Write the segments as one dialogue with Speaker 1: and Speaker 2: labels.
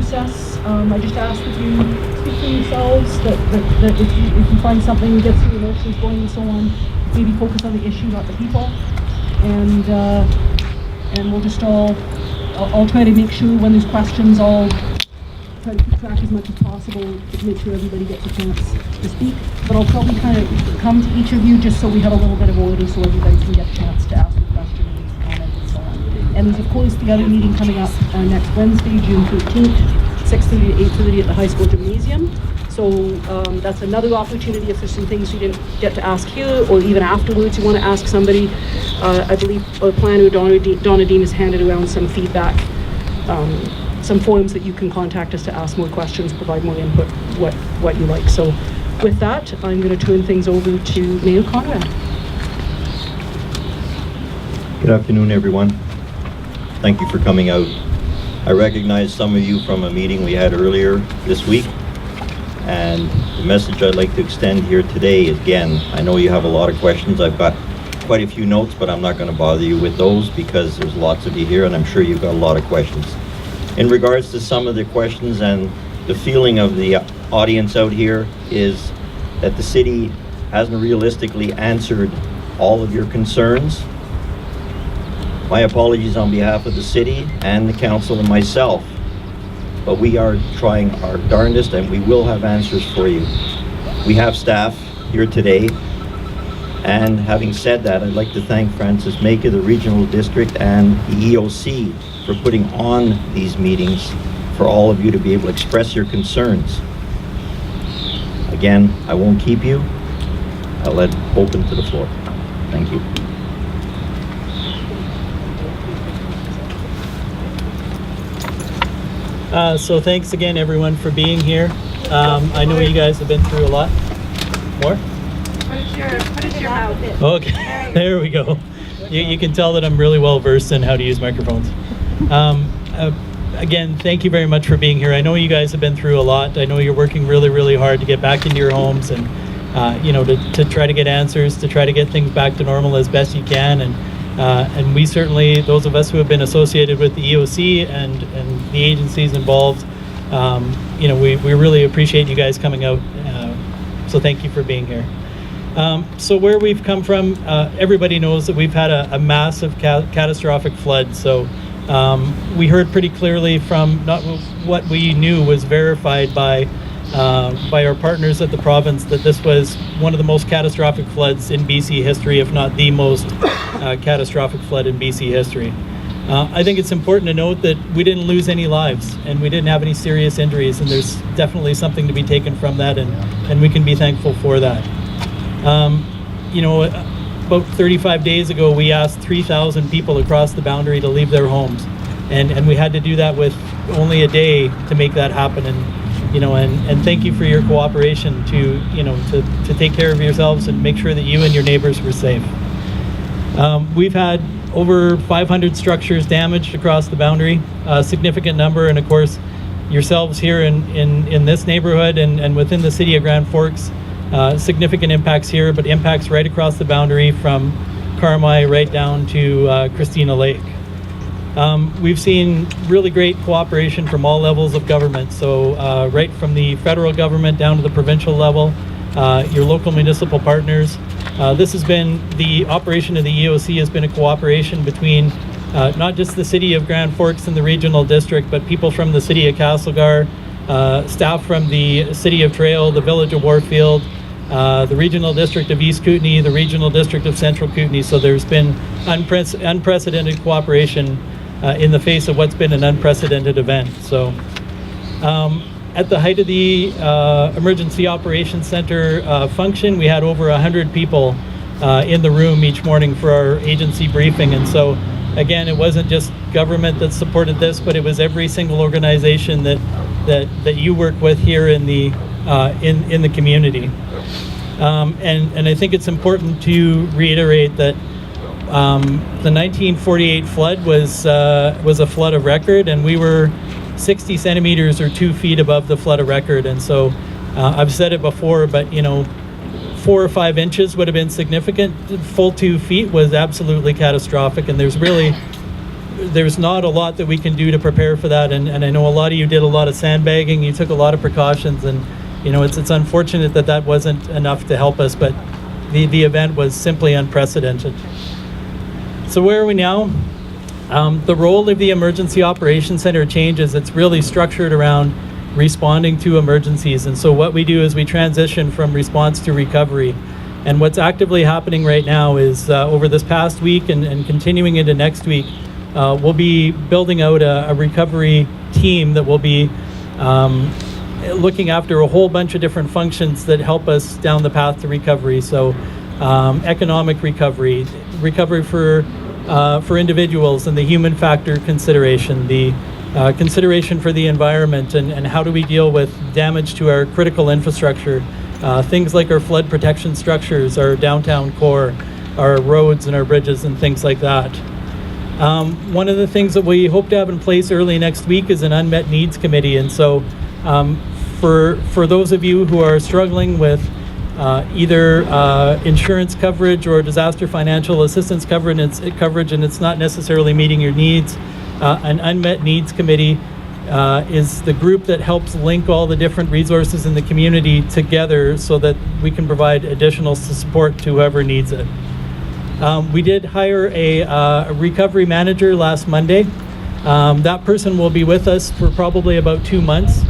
Speaker 1: recess. I just ask that you speak for yourselves, that if you find something gets your emotions going and so on, maybe focus on the issue, not the people. And we'll just I'll try to make sure when there's questions, I'll try to keep track as much as possible to make sure everybody gets a chance to speak. But I'll probably kind of come to each of you just so we have a little bit of order so everybody can get a chance to ask a question and comment and so on. And there's of course the other meeting coming up next Wednesday, June 13th, 6:30 to 8:30 at the high school gymnasium. So that's another opportunity if there's some things you didn't get to ask here or even afterwards you want to ask somebody. I believe our planner, Donna Dean, has handed around some feedback, some forms that you can contact us to ask more questions, provide more input, what you like. So with that, I'm going to turn things over to Mayor Conrad.
Speaker 2: Good afternoon, everyone. Thank you for coming out. I recognize some of you from a meeting we had earlier this week. And the message I'd like to extend here today is, again, I know you have a lot of questions. I've got quite a few notes, but I'm not going to bother you with those because there's lots of you here and I'm sure you've got a lot of questions. In regards to some of the questions and the feeling of the audience out here is that the city hasn't realistically answered all of your concerns. My apologies on behalf of the city and the council and myself. But we are trying our darndest and we will have answers for you. We have staff here today. And having said that, I'd like to thank Francis Maka, the Regional District, and the EOC for putting on these meetings for all of you to be able to express your concerns. Again, I won't keep you. I'll let open to the floor. Thank you.
Speaker 3: So thanks again, everyone, for being here. I know you guys have been through a lot. More?
Speaker 4: Put it your mouth.
Speaker 3: Okay, there we go. You can tell that I'm really well versed in how to use microphones. Again, thank you very much for being here. I know you guys have been through a lot. I know you're working really, really hard to get back into your homes and to try to get answers, to try to get things back to normal as best you can. And we certainly, those of us who have been associated with the EOC and the agencies involved, we really appreciate you guys coming out. So thank you for being here. So where we've come from, everybody knows that we've had a massive catastrophic flood. So we heard pretty clearly from not what we knew was verified by our partners at the province that this was one of the most catastrophic floods in BC history, if not the most catastrophic flood in BC history. I think it's important to note that we didn't lose any lives and we didn't have any serious injuries, and there's definitely something to be taken from that, and we can be thankful for that. About 35 days ago, we asked 3,000 people across the boundary to leave their homes, and we had to do that with only a day to make that happen. And thank you for your cooperation to take care of yourselves and make sure that you and your neighbors were safe. We've had over 500 structures damaged across the boundary, a significant number, and of course yourselves here in this neighborhood and within the city of Grand Forks, significant impacts here, but impacts right across the boundary from Carmi right down to Christina Lake. We've seen really great cooperation from all levels of government. So right from the federal government down to the provincial level, your local municipal partners. This has been, the operation of the EOC has been a cooperation between not just the city of Grand Forks and the regional district, but people from the city of Castlegar, staff from the city of Trail, the village of Warfield, the regional district of East Kootenay, the regional district of Central Kootenay. So there's been unprecedented cooperation in the face of what's been an unprecedented event. So at the height of the Emergency Operations Center function, we had over 100 people in the room each morning for our agency briefing. And so again, it wasn't just government that supported this, but it was every single organization that you work with here in the community. And I think it's important to reiterate that the 1948 flood was a flood of record, and we were 60 centimeters or 2 feet above the flood of record. And so I've said it before, but 4 or 5 inches would have been significant. Full 2 feet was absolutely catastrophic, and there's really there's not a lot that we can do to prepare for that, and I know a lot of you did a lot of sandbagging, you took a lot of precautions, and it's unfortunate that that wasn't enough to help us, but the event was simply unprecedented. So where are we now? The role of the Emergency Operations Center changes. It's really structured around responding to emergencies, and so what we do is we transition from response to recovery. And what's actively happening right now is over this past week and continuing into next week, we'll be building out a recovery team that will be looking after a whole bunch of different functions that help us down the path to recovery. So economic recovery, recovery for individuals, and the human factor consideration, the consideration for the environment, and how do we deal with damage to our critical infrastructure. Things like our flood protection structures, our downtown core, our roads and our bridges and things like that. One of the things that we hope to have in place early next week is an unmet needs committee. And so for those of you who are struggling with either insurance coverage or disaster financial assistance coverage and it's not necessarily meeting your needs, an unmet needs committee is the group that helps link all the different resources in the community together so that we can provide additional support to whoever needs it. We did hire a recovery manager last Monday. That person will be with us for probably about 2 months.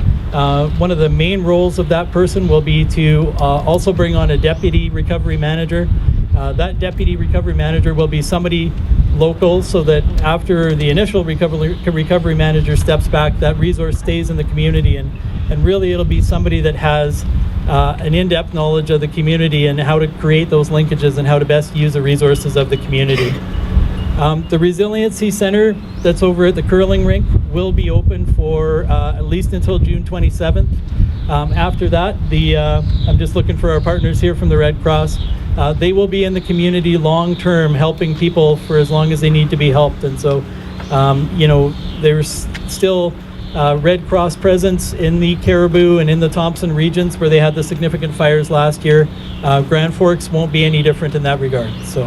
Speaker 3: One of the main roles of that person will be to also bring on a deputy recovery manager. That deputy recovery manager will be somebody local, so that after the initial recovery manager steps back, that resource stays in the community, and really it'll be somebody that has an in-depth knowledge of the community and how to create those linkages and how to best use the resources of the community. The Resiliency Center that's over at the curling rink will be open for at least until June 27th. After that, I'm just looking for our partners here from the Red Cross. They will be in the community long-term, helping people for as long as they need to be helped. And so, there's still Red Cross presence in the Caribou and in the Thompson regions where they had the significant fires last year. Grand Forks won't be any different in that regard. So,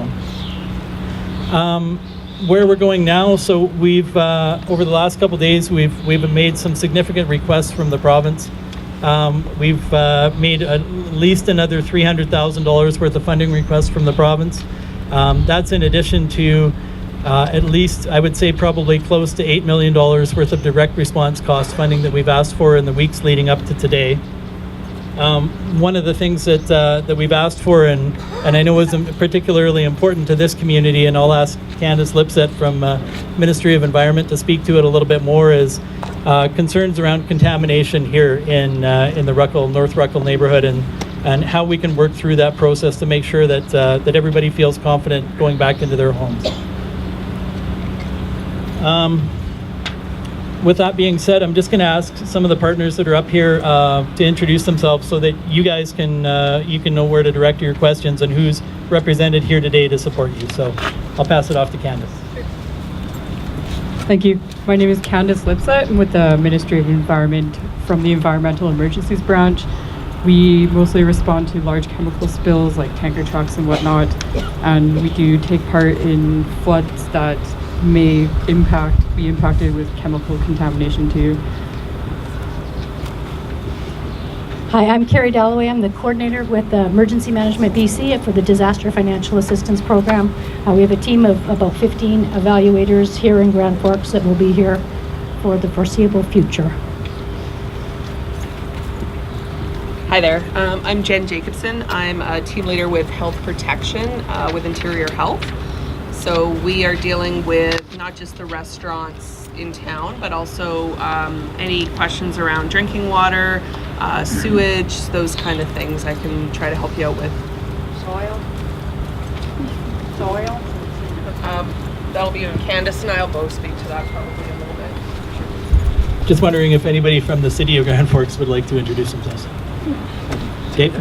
Speaker 3: where we're going now, so we've over the last couple of days, we've made some significant requests from the province. We've made at least another $300,000 worth of funding requests from the province. That's in addition to at least, I would say, probably close to $8 million worth of direct response cost funding that we've asked for in the weeks leading up to today. One of the things that we've asked for, and I know is particularly important to this community, and I'll ask Candace Lipset from Ministry of Environment to speak to it a little bit more, is concerns around contamination here in the North Ruckle neighborhood, and how we can work through that process to make sure that everybody feels confident going back into their homes. With that being said, I'm just going to ask some of the partners that are up here to introduce themselves so that you guys can know where to direct your questions and who's represented here today to support you. So I'll pass it off to Candace.
Speaker 5: Thank you. My name is Candace Lipset. I'm with the Ministry of Environment from the Environmental Emergencies Branch. We mostly respond to large chemical spills like tanker trucks and whatnot, and we do take part in floods that may be impacted with chemical contamination too.
Speaker 6: Hi, I'm Carrie Dalloway. I'm the coordinator with Emergency Management BC for the Disaster Financial Assistance Program. We have a team of about 15 evaluators here in Grand Forks that will be here for the foreseeable future.
Speaker 4: Hi there. I'm Jen Jacobson. I'm a team leader with Health Protection with Interior Health. So we are dealing with not just the restaurants in town, but also any questions around drinking water, sewage, those kind of things I can try to help you out with. Soil? That'll be Candace and I'll both speak to that probably a little bit.
Speaker 3: Just wondering if anybody from the city of Grand Forks would like to introduce themselves. Dave?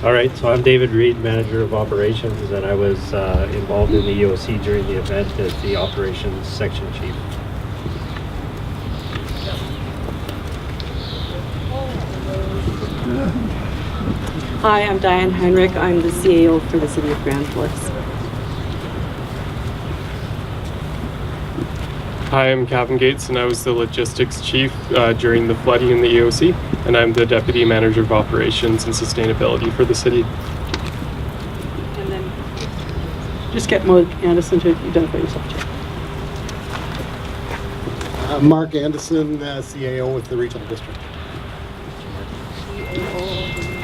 Speaker 7: All right, so I'm David Reed, Manager of Operations, and I was involved in the EOC during the event as the Operations Section Chief.
Speaker 8: Hi, I'm Diane Heinrich. I'm the CAO for the City of Grand Forks. Hi, I'm Captain Gates, and I was the logistics chief during the flooding in the EOC, and I'm the deputy manager of operations and sustainability for the city.
Speaker 1: And then just get Mark Anderson to identify yourself, too.
Speaker 9: Mark Anderson, CAO with the Regional District.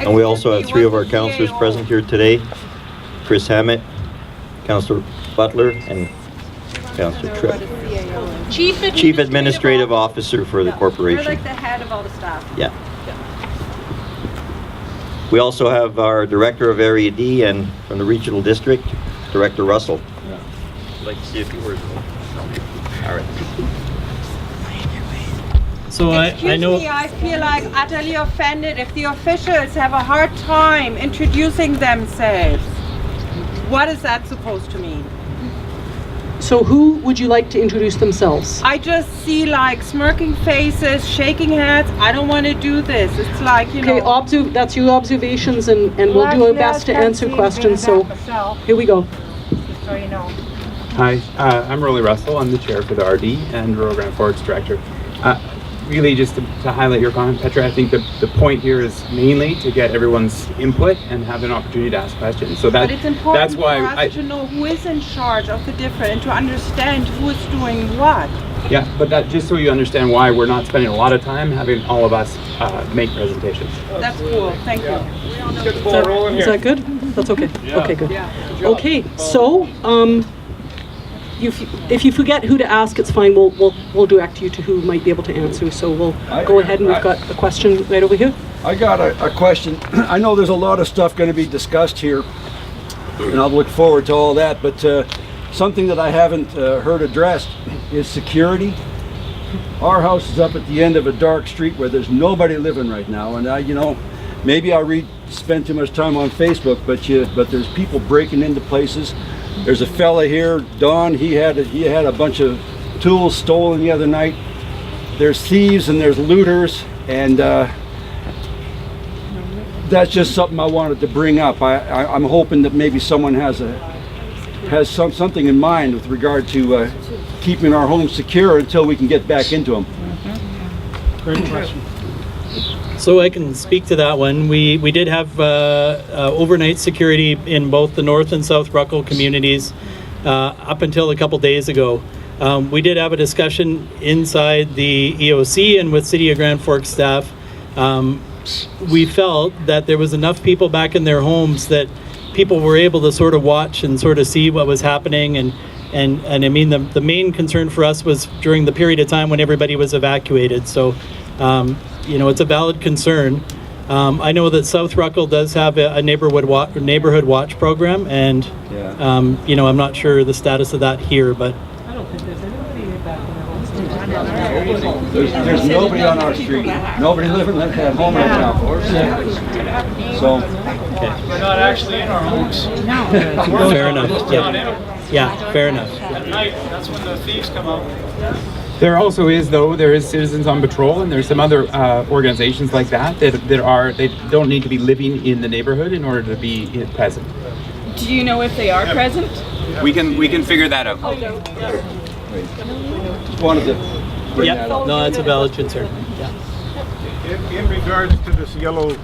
Speaker 2: And we also have three of our councillors present here today. Chris Hammett, Councillor Butler, and Councillor Tripp. Chief Administrative Officer for the corporation.
Speaker 10: You're like the head of all the staff.
Speaker 2: Yeah. We also have our Director of Area D and from the Regional District, Director Russell. I'd like to see a few words. All right.
Speaker 3: So I know.
Speaker 10: Me, I feel like utterly offended if the officials have a hard time introducing themselves. What is that supposed to mean?
Speaker 1: So who would you like to introduce themselves?
Speaker 10: I just see like smirking faces, shaking heads. I don't want to do this. It's like, you know.
Speaker 1: Okay, that's your observations, and we'll do our best to answer questions. So here we go.
Speaker 10: So you know.
Speaker 11: Hi, I'm Rolly Russell. I'm the chair for the RD and Rural Grand Forks director. Really, just to highlight your comment, Petra, I think the point here is mainly to get everyone's input and have an opportunity to ask questions. So
Speaker 10: But it's important
Speaker 11: that's why
Speaker 10: for us to know who is in charge of the different and to understand who is doing what.
Speaker 11: Yeah, but that just so you understand why we're not spending a lot of time having all of us make presentations.
Speaker 10: That's cool. Thank you.
Speaker 1: Is that good? That's okay.
Speaker 11: Yeah.
Speaker 1: Okay, good. Okay, so if you forget who to ask, it's fine. We'll direct you to who might be able to answer. So we'll go ahead, and we've got a question right over here.
Speaker 12: I got a question. I know there's a lot of stuff going to be discussed here, and I'll look forward to all that. But something that I haven't heard addressed is security. Our house is up at the end of a dark street where there's nobody living right now, and maybe I spend too much time on Facebook, but there's people breaking into places. There's a fella here, Don. He had a bunch of tools stolen the other night. There's thieves and there's looters, and that's just something I wanted to bring up. I'm hoping that maybe someone has something in mind with regard to keeping our homes secure until we can get back into them.
Speaker 3: Great question. So I can speak to that one. We did have overnight security in both the North and South Ruckle communities up until a couple days ago. We did have a discussion inside the EOC and with City of Grand Forks staff. We felt that there was enough people back in their homes that people were able to sort of watch and sort of see what was happening. And I mean, the main concern for us was during the period of time when everybody was evacuated. So it's a valid concern. I know that South Ruckle does have a neighborhood watch program, and I'm not sure the status of that here, but
Speaker 1: I don't think there's anybody back in their homes.
Speaker 12: There's nobody on our street. Nobody living at home right now. So
Speaker 13: we're not actually in our homes.
Speaker 3: fair enough. Yeah, fair enough.
Speaker 13: At night, that's when the thieves come out.
Speaker 11: There also is, though, there is Citizens on Patrol, and there's some other organizations like that they don't need to be living in the neighborhood in order to be present.
Speaker 10: Do you know if they are present?
Speaker 11: We can figure that out.
Speaker 12: just wanted to bring
Speaker 3: Yeah,
Speaker 12: that up.
Speaker 3: no, that's a valid concern. Yeah.
Speaker 14: In regards to this yellow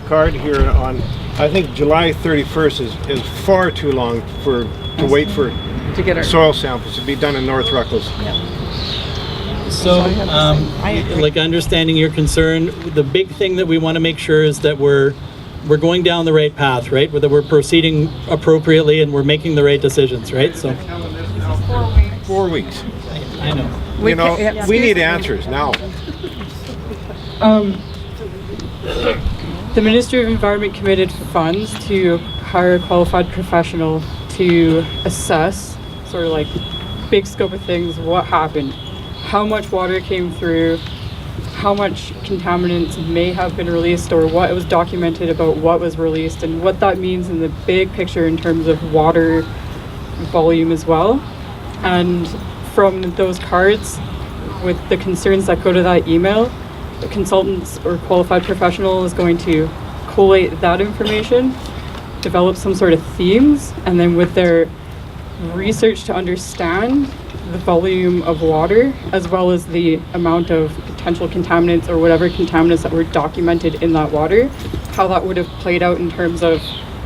Speaker 14: card here on, I think July 31st is far too long to wait for
Speaker 4: To get our
Speaker 14: soil samples to be done in North Ruckles.
Speaker 3: So, like understanding your concern, the big thing that we want to make sure is that we're going down the right path, right? That we're proceeding appropriately and we're making the right decisions, right? So
Speaker 14: 4 weeks.
Speaker 3: I know.
Speaker 14: We need answers now.
Speaker 5: The Ministry of Environment committed funds to hire a qualified professional to assess sort of like big scope of things, what happened, how much water came through, how much contaminants may have been released, or what was documented about what was released, and what that means in the big picture in terms of water volume as well. And from those cards, with the concerns that go to that email, the consultant or qualified professional is going to collate that information, develop some sort of themes, and then with their research to understand the volume of water as well as the amount of potential contaminants or whatever contaminants that were documented in that water, how that would have played out in terms of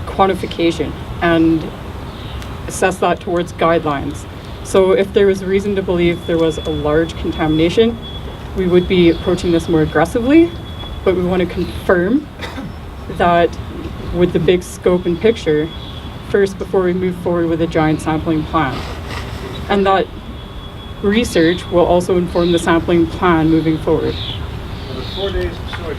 Speaker 5: quantification and assess that towards guidelines. So if there was reason to believe there was a large contamination, we would be approaching this more aggressively, but we want to confirm that with the big scope and picture first before we move forward with a giant sampling plan. And that research will also inform the sampling plan moving forward.
Speaker 14: There was 4 days of sewage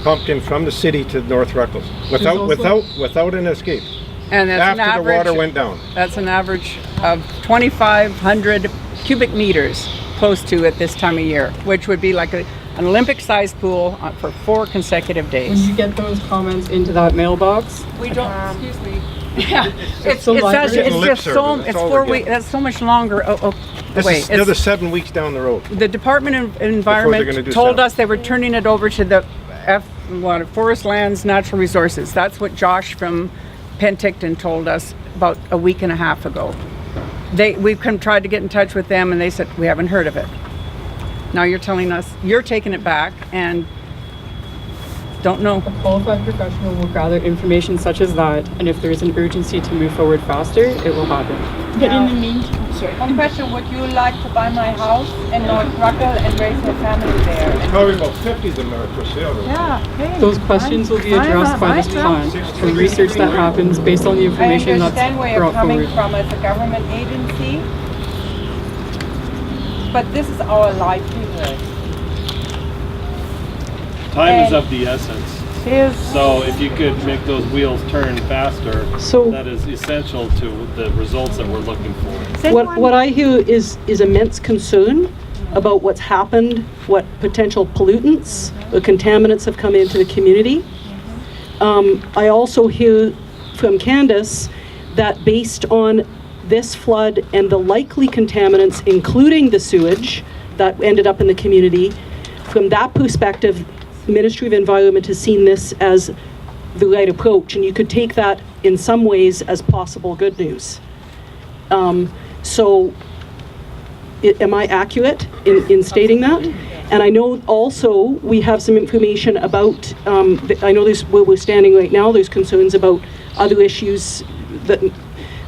Speaker 14: pumped in from the city to North Ruckle without an escape.
Speaker 10: And that's an
Speaker 14: After the
Speaker 10: average,
Speaker 14: water went down.
Speaker 10: That's an average of 2,500 cubic meters close to at this time of year, which would be like an Olympic-sized pool for 4 consecutive
Speaker 5: When
Speaker 10: days.
Speaker 5: you get those comments into that mailbox,
Speaker 10: We don't, excuse me. Yeah, it's
Speaker 5: the library.
Speaker 10: just so,
Speaker 14: That's
Speaker 10: it's
Speaker 14: all
Speaker 10: 4
Speaker 14: we're
Speaker 10: weeks,
Speaker 14: getting.
Speaker 10: that's so much longer.
Speaker 14: This
Speaker 10: Wait,
Speaker 14: is another
Speaker 10: it's,
Speaker 14: 7 weeks down the road.
Speaker 10: the Department of
Speaker 14: gonna
Speaker 10: Environment
Speaker 14: do
Speaker 10: told
Speaker 14: something.
Speaker 10: us they were turning it over to the Forest Lands Natural Resources. That's what Josh from Penticton told us about a week and a half ago. We've tried to get in touch with them and they said, we haven't heard of it. Now you're telling us, you're taking it back and don't know.
Speaker 5: a qualified professional will gather information such as that, and if there is an urgency to move forward faster, it will happen.
Speaker 10: But in the meantime, one question, would you like to buy my house in North Ruckle and raise your family there?
Speaker 14: Probably about 50 of them are for sale.
Speaker 10: Yeah. Hey,
Speaker 5: Those questions will be addressed by this plan, the research that happens based on the
Speaker 10: I
Speaker 5: information that's
Speaker 10: understand where you're
Speaker 5: brought
Speaker 10: coming
Speaker 5: forward.
Speaker 10: from as a government agency, but this is our livelihood.
Speaker 15: Time is of the essence.
Speaker 10: Is
Speaker 15: So if you could make those wheels turn faster,
Speaker 1: So-
Speaker 15: that is essential to the results that we're looking for.
Speaker 1: What I hear is immense concern about what's happened, what potential pollutants or contaminants have come into the community. I also hear from Candace that based on this flood and the likely contaminants, including the sewage that ended up in the community, from that perspective, the Ministry of Environment has seen this as the right approach, and you could take that in some ways as possible good news. So, am I accurate in stating that? And I know also we have some information about, I know there's, where we're standing right now, there's concerns about other issues, that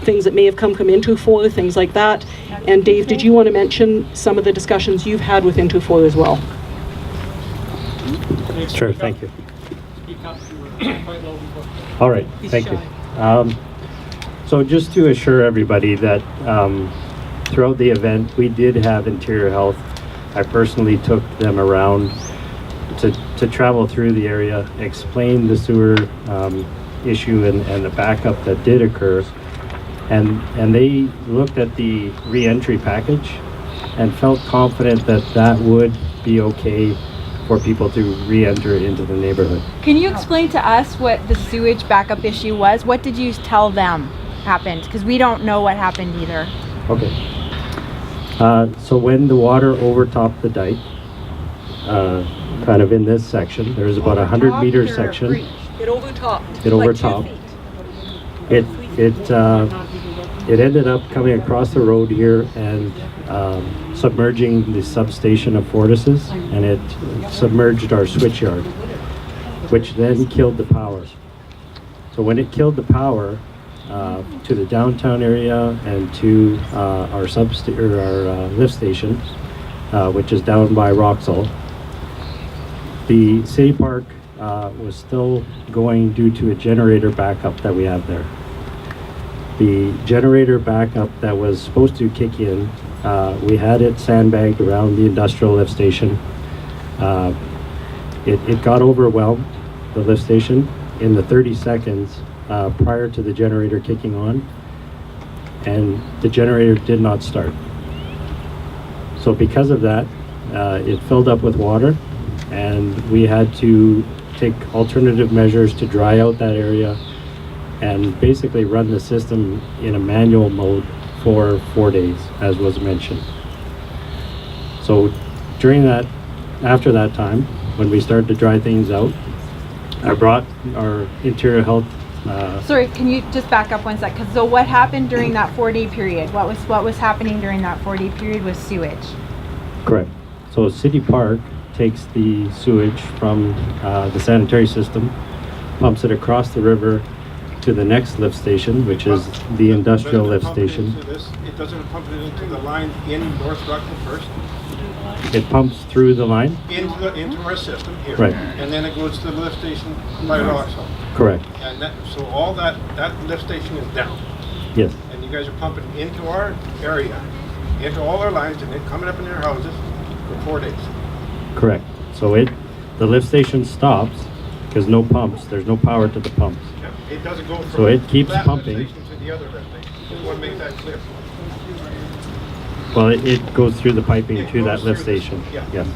Speaker 1: things that may have come from Interfor, things like that. And Dave, did you want to mention some of the discussions you've had with Interfor as well?
Speaker 7: Sure, thank you. All right, thank you. So just to assure everybody that throughout the event, we did have Interior Health. I personally took them around to travel through the area, explain the sewer issue and the backup that did occur. And they looked at the re-entry package and felt confident that that would be okay for people to re-enter into the neighborhood.
Speaker 16: Can you explain to us what the sewage backup issue was? What did you tell them happened? Because we don't know what happened either.
Speaker 7: Okay. So when the water overtopped the dike, kind of in this section, there's about a 100-meter section.
Speaker 1: It overtopped.
Speaker 7: It overtopped. It ended up coming across the road here and submerging the substation of Fortis's, and it submerged our switchyard, which then killed the power. So when it killed the power to the downtown area and to our lift station, which is down by Roxall, the city park was still going due to a generator backup that we have there. The generator backup that was supposed to kick in, we had it sandbagged around the industrial lift station. It got overwhelmed, the lift station, in the 30 seconds prior to the generator kicking on, and the generator did not start. So because of that, it filled up with water, and we had to take alternative measures to dry out that area and basically run the system in a manual mode for 4 days, as was mentioned. So during that, after that time, when we started to dry things out, I brought our Interior Health
Speaker 16: Sorry, can you just back up one sec? Because so what happened during that 4-day period? What was happening during that 4-day period with sewage?
Speaker 7: Correct. So City Park takes the sewage from the sanitary system, pumps it across the river to the next lift station, which is the industrial lift station.
Speaker 14: It doesn't pump it into the line in North Ruckle first?
Speaker 7: It pumps through the line?
Speaker 14: Into our system here.
Speaker 7: Right.
Speaker 14: And then it goes to the lift station by Roxall.
Speaker 7: Correct.
Speaker 14: And so all that lift station is down.
Speaker 7: Yes.
Speaker 14: And you guys are pumping into our area, into all our lines, and then coming up in their houses for 4 days.
Speaker 7: Correct. So the lift station stops because there's no power to the pumps.
Speaker 14: Yeah. It doesn't go from
Speaker 7: So it keeps
Speaker 14: that
Speaker 7: pumping.
Speaker 14: lift station to the other lift station. Just want to make that clear.
Speaker 7: Well, it goes through the piping to that lift station. Yes.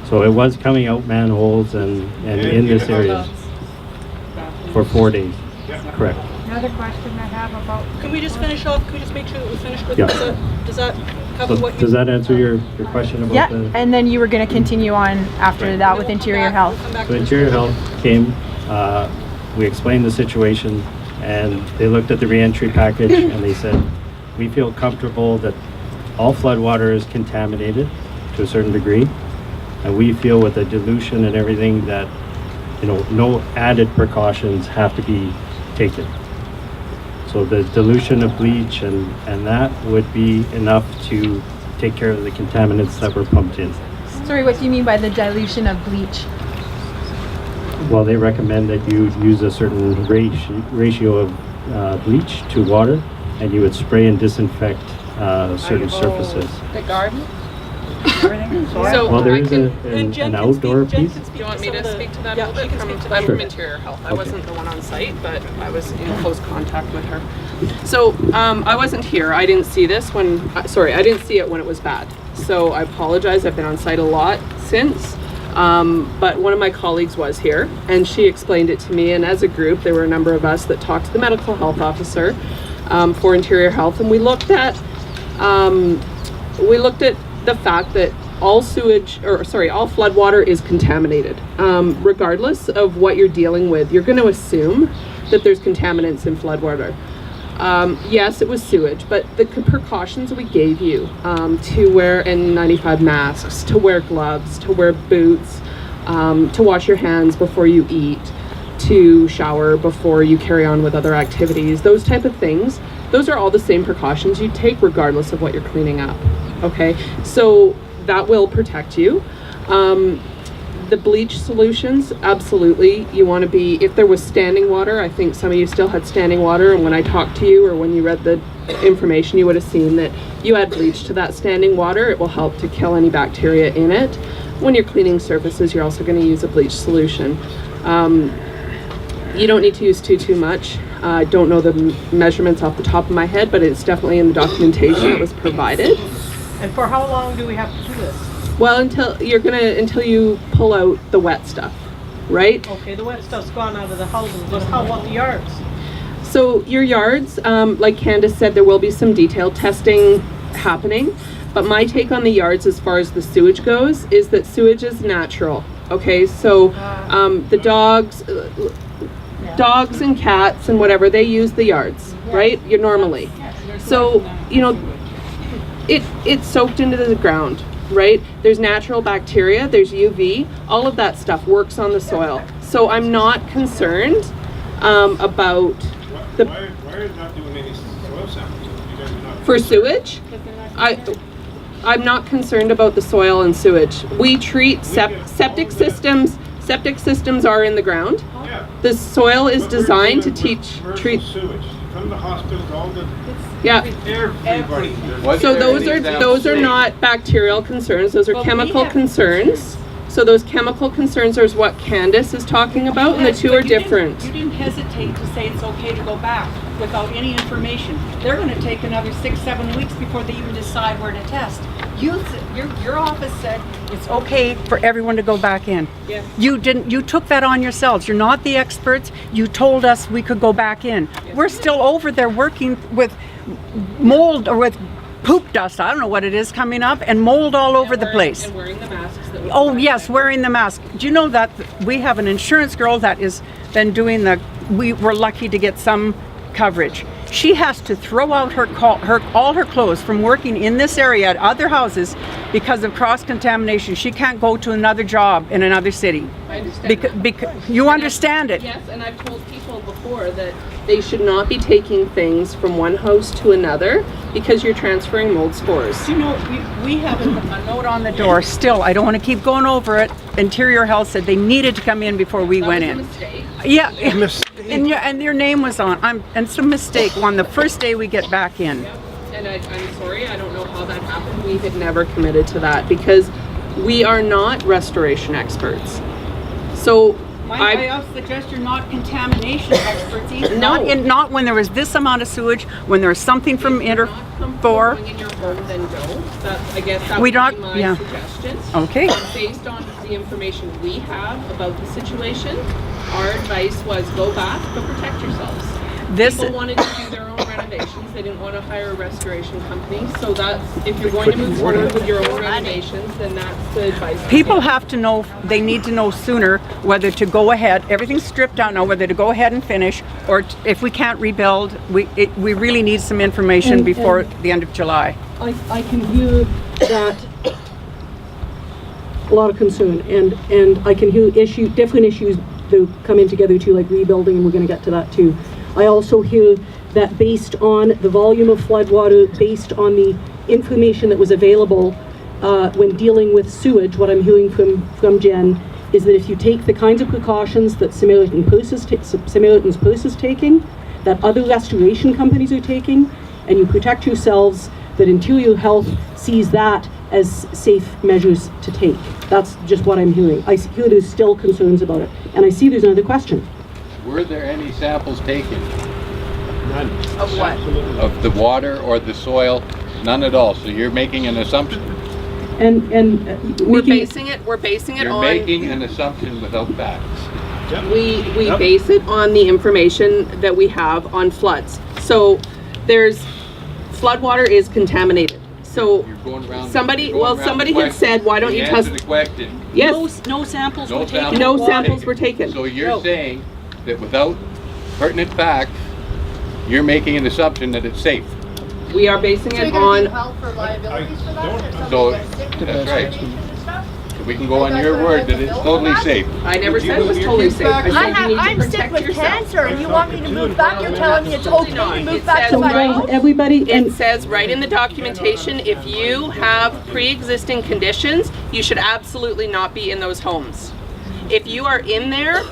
Speaker 7: So it was coming out manholes and in this area for 4 days. Correct.
Speaker 16: Another question I have about.
Speaker 1: Can we just finish off? Can we just make sure that we finish with
Speaker 7: Yeah.
Speaker 1: does that cover
Speaker 7: So
Speaker 1: what you?
Speaker 7: does that answer your question about
Speaker 16: Yeah,
Speaker 7: the?
Speaker 16: and then you were going to continue on after that with Interior Health.
Speaker 7: So Interior Health came, we explained the situation, and they looked at the reentry package and they said, we feel comfortable that all flood water is contaminated to a certain degree, and we feel with the dilution and everything that, no added precautions have to be taken. So the dilution of bleach and that would be enough to take care of the contaminants that were pumped in.
Speaker 16: Sorry, what do you mean by the dilution of bleach?
Speaker 7: Well, they recommend that you use a certain ratio of bleach to water, and you would spray and disinfect certain surfaces.
Speaker 10: The garden? Everything?
Speaker 7: Well, there is an outdoor piece.
Speaker 4: Do you want me to speak to that
Speaker 1: Yeah,
Speaker 4: a little
Speaker 1: she
Speaker 4: bit?
Speaker 1: can speak to
Speaker 4: I'm
Speaker 7: Sure.
Speaker 4: from Interior Health. I
Speaker 7: Okay.
Speaker 4: wasn't the one on site, but I was in close contact with her. So I wasn't here. I didn't see this I didn't see it when it was bad. So I apologize. I've been on site a lot since. But one of my colleagues was here and she explained it to me. And as a group, there were a number of us that talked to the medical health officer for Interior Health. And we looked at the fact that all flood water is contaminated. Regardless of what you're dealing with, you're going to assume that there's contaminants in flood water. Yes, it was sewage, but the precautions we gave you to wear N95 masks, to wear gloves, to wear boots, to wash your hands before you eat, to shower before you carry on with other activities, those type of things, those are all the same precautions you take regardless of what you're cleaning up. Okay, so that will protect you. The bleach solutions, absolutely. You want to be, if there was standing water, I think some of you still had standing water, and when I talked to you or when you read the information, you would have seen that you add bleach to that standing water. It will help to kill any bacteria in it. When you're cleaning surfaces, you're also going to use a bleach solution. You don't need to use too much. I don't know the measurements off the top of my head, but it's definitely in the documentation that was provided.
Speaker 1: And for how long do we have to do this?
Speaker 4: Well, until you pull out the wet stuff, right?
Speaker 1: Okay, the wet stuff's gone out of the houses, but how about the yards?
Speaker 4: So your yards, like Candace said, there will be some detailed testing happening, but my take on the yards as far as the sewage goes is that sewage is natural. Okay, so the dogs and cats and whatever, they use the yards, right? You're normally. So, it's soaked into the ground, right? There's natural bacteria, there's UV, all of that stuff works on the soil. So I'm not concerned about the...
Speaker 14: Why are you not doing any soil samples? You guys are not...
Speaker 4: For sewage? I'm not concerned about the soil and sewage. We treat septic systems. Septic systems are in the ground.
Speaker 14: Yeah.
Speaker 4: The soil is designed to treat
Speaker 14: sewage. Come to hospitals, all the...
Speaker 4: Yeah.
Speaker 14: Everybody.
Speaker 4: So those are not bacterial concerns. Those are chemical concerns. So those chemical concerns are what Candace is talking about, and the two are different.
Speaker 17: You didn't hesitate to say it's okay to go back without any information. They're going to take another 6-7 weeks before they even decide where to test.
Speaker 10: Your office said it's okay for everyone to go back in.
Speaker 4: Yeah.
Speaker 10: You took that on yourselves. You're not the experts. You told us we could go back in. Yes. We're still over there working with mold or with poop dust, I don't know what it is, coming up, and mold all over the place.
Speaker 4: And wearing the masks.
Speaker 10: Oh yes, wearing the mask. Do you know that we have an insurance girl that has been doing the we were lucky to get some coverage. She has to throw out all her clothes from working in this area at other houses because of cross-contamination. She can't go to another job in another city.
Speaker 4: I understand that.
Speaker 10: You understand it.
Speaker 4: Yes, and I've told people before that they should not be taking things from one house to another because you're transferring mold spores.
Speaker 10: You know, we have a note on the door still. I don't want to keep going over it. Interior Health said they needed to come in before we went in.
Speaker 4: Mistake.
Speaker 10: Yeah, and your name was on. And it's a mistake on the first day we get back in.
Speaker 4: And I'm sorry, I don't know how that happened. We had never committed to that because we are not restoration experts. So
Speaker 10: I also suggest you're not contamination experts either.
Speaker 4: No.
Speaker 10: Not when there was this amount of sewage, when there was something from Inter4.
Speaker 4: In your home, then no. I guess that
Speaker 10: We
Speaker 4: would
Speaker 10: don't-
Speaker 4: be my
Speaker 10: yeah.
Speaker 4: suggestion.
Speaker 10: Okay.
Speaker 4: Based on the information we have about the situation, our advice was go back, but protect yourselves. People wanted to do their own renovations. They didn't want to hire a restoration company. So that's, if you're going to move forward with your own renovations, then that's the advice.
Speaker 10: People have to know, they need to know sooner whether to go ahead, everything's stripped out now, whether to go ahead and finish, or if we can't rebuild, we really need some information before the end of July.
Speaker 1: I can hear that a lot of concern, and I can hear different issues that come in together too, like rebuilding, and we're going to get to that too. I also hear that based on the volume of floodwater, based on the information that was available when dealing with sewage, what I'm hearing from Jen is that if you take the kinds of precautions that Samaritan Purse is taking, that other restoration companies are taking, and you protect yourselves, that Interior Health sees that as safe measures to take. That's just what I'm hearing. I hear there's still concerns about it. And I see there's another question.
Speaker 18: Were there any samples taken?
Speaker 14: None.
Speaker 4: Of what?
Speaker 18: Of the water or the soil? None at all. So you're making an assumption.
Speaker 4: We're basing it
Speaker 18: You're
Speaker 4: on
Speaker 18: making an assumption without facts.
Speaker 4: we base it on the information that we have on floods. So there's floodwater is contaminated. So somebody had said, why don't you test
Speaker 18: the question?
Speaker 4: Yes.
Speaker 17: No samples were taken.
Speaker 4: No samples were taken.
Speaker 18: So you're saying that without pertinent facts, you're making an assumption that it's safe.
Speaker 4: We are basing it on.
Speaker 19: For liabilities for that?
Speaker 18: So that's right. So we can go on your word that it's totally safe.
Speaker 4: I never said it was totally safe. I said you need to
Speaker 19: I'm sick
Speaker 4: protect
Speaker 19: with
Speaker 4: yourself.
Speaker 19: cancer, and you want me to move back? You're telling me it's okay to move back to my house?
Speaker 4: It says right in the documentation, if you have pre-existing conditions, you should absolutely not be in those homes. If you are in there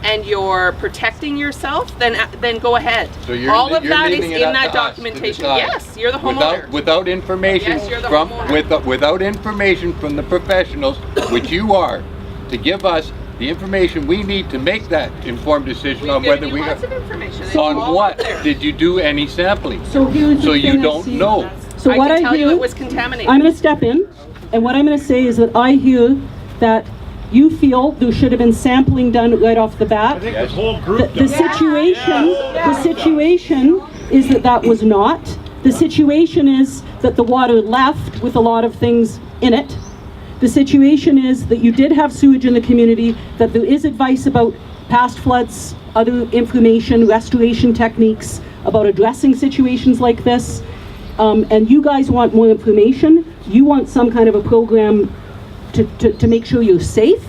Speaker 4: and you're protecting yourself, then go ahead.
Speaker 18: So
Speaker 4: all of that is
Speaker 18: leaving it
Speaker 4: in
Speaker 18: up
Speaker 4: that
Speaker 18: to us to
Speaker 4: documentation.
Speaker 18: decide.
Speaker 4: Yes, you're the homeowner.
Speaker 18: Without information
Speaker 4: Yes, you're the homeowner.
Speaker 18: without information from the professionals, which you are, to give us the information we need to make that informed decision on whether we
Speaker 4: lots of information. It's
Speaker 18: on
Speaker 4: all
Speaker 18: what
Speaker 4: there.
Speaker 18: did you do any sampling?
Speaker 1: So here's the
Speaker 18: so you
Speaker 1: thing I
Speaker 18: don't
Speaker 1: see.
Speaker 18: know.
Speaker 1: So
Speaker 4: I
Speaker 1: what
Speaker 4: can
Speaker 1: I
Speaker 4: tell you
Speaker 1: hear,
Speaker 4: it was contaminated.
Speaker 1: I'm going to step in, and what I'm going to say is that I hear that you feel there should have been sampling done right off the bat.
Speaker 14: I think this whole group
Speaker 1: The situation is that was not. The situation is that the water left with a lot of things in it. The situation is that you did have sewage in the community, that there is advice about past floods, other information, restoration techniques, about addressing situations like this. And you guys want more information. You want some kind of a program to make sure you're safe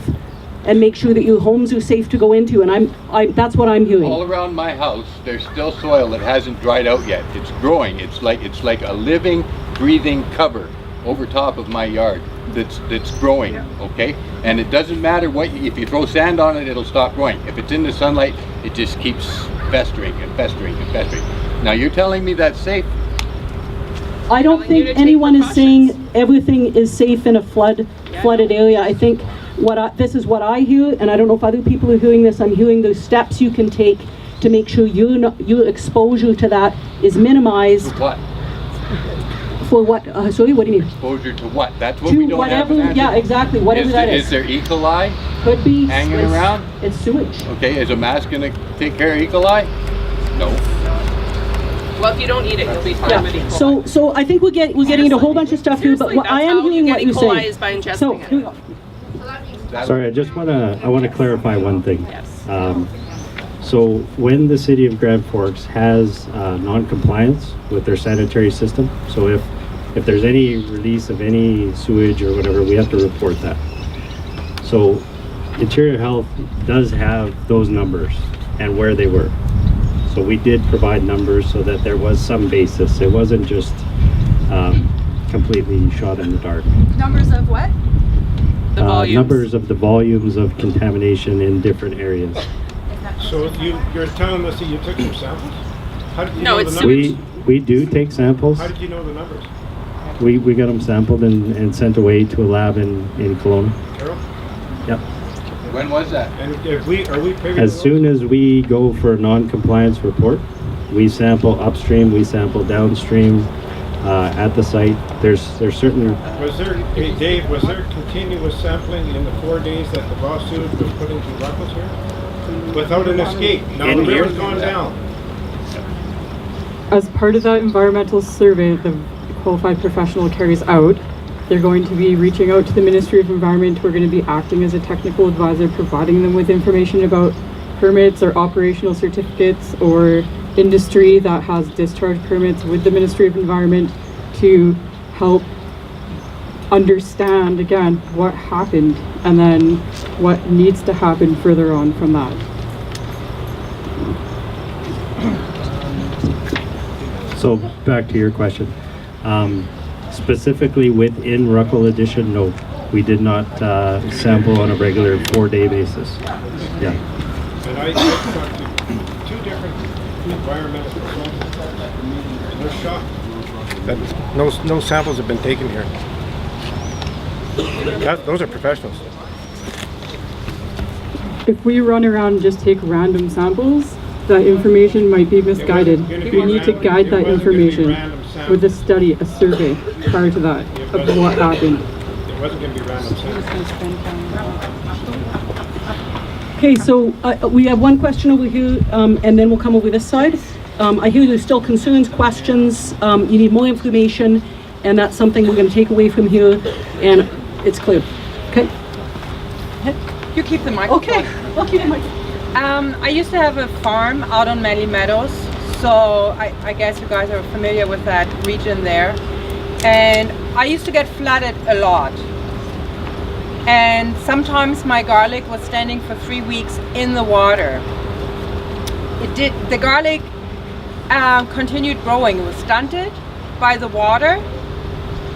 Speaker 1: and make sure that your homes are safe to go into, and that's what I'm hearing.
Speaker 18: All around my house, there's still soil that hasn't dried out yet. It's growing. It's like a living, breathing cover over top of my yard that's growing. Okay, and it doesn't matter if you throw sand on it, it'll stop growing. If it's in the sunlight, it just keeps festering and festering and festering. Now you're telling me that's safe?
Speaker 1: I don't think anyone is saying everything is safe in a flooded area. I think this is what I hear, and I don't know if other people are hearing this. I'm hearing those steps you can take to make sure your exposure to that is minimized.
Speaker 18: For what?
Speaker 1: For what? Sorry, what do you mean?
Speaker 18: Exposure to what? That's what we don't have an answer.
Speaker 1: Yeah, exactly. Whatever that is.
Speaker 18: Is there E. coli?
Speaker 1: Could be
Speaker 18: hanging around?
Speaker 1: It's sewage.
Speaker 18: Okay, is a mask going to take care of E. coli? No.
Speaker 4: Well, if you don't eat it, you'll be fine with E. coli.
Speaker 1: So I think we're getting into a whole bunch of stuff here, but what I am hearing what you're saying.
Speaker 4: Is by ingesting
Speaker 1: So
Speaker 4: it.
Speaker 1: here we go.
Speaker 7: Sorry, I want to clarify one thing. So when the city of Grand Forks has non-compliance with their sanitary system, so if there's any release of any sewage or whatever, we have to report that. So Interior Health does have those numbers and where they were. So we did provide numbers so that there was some basis. It wasn't just completely shot in the dark.
Speaker 17: Numbers of what?
Speaker 4: The volumes.
Speaker 7: Numbers of the volumes of contamination in different areas.
Speaker 14: So you're telling us that you took some samples? How did you
Speaker 4: No,
Speaker 14: know
Speaker 4: it's
Speaker 14: the numbers?
Speaker 7: We do take samples.
Speaker 14: How did you know the numbers?
Speaker 7: We got them sampled and sent away to a lab in Kelowna.
Speaker 14: Carol?
Speaker 7: Yep.
Speaker 18: When was that?
Speaker 14: And are we privy
Speaker 7: As
Speaker 14: to
Speaker 7: soon as we go for a non-compliance report, we sample upstream, we sample downstream at the site. There's certain.
Speaker 14: Was there, hey Dave, was there continuous sampling in the 4 days that the raw sewage was put into Ruckles here? Without an escape? Now the river's gone down.
Speaker 5: As part of that environmental survey the qualified professional carries out, they're going to be reaching out to the Ministry of Environment. We're going to be acting as a technical advisor, providing them with information about permits or operational certificates or industry that has discharge permits with the Ministry of Environment to help understand again what happened and then what needs to happen further on from that.
Speaker 7: So back to your question. Specifically within Ruckle Edition, no, we did not sample on a regular 4-day basis. Yeah.
Speaker 14: And I talked to 2 different environmental consultants, and they're shocked that no samples have been taken here. Those are professionals.
Speaker 5: If we run around and just take random samples, that information might be misguided. We need to guide that information with a study, a survey prior to that of what happened.
Speaker 14: It wasn't going to be random samples.
Speaker 1: Okay, so we have one question over here, and then we'll come over this side. I hear there's still concerns, questions, you need more information, and that's something we're going to take away from here, and it's clear. Okay?
Speaker 10: You keep the microphone.
Speaker 1: Okay, I'll keep the microphone.
Speaker 17: I used to have a farm out on Manly Meadows, so I guess you guys are familiar with that region there. And I used to get flooded a lot. And sometimes my garlic was standing for 3 weeks in the water. The garlic continued growing. It was stunted by the water,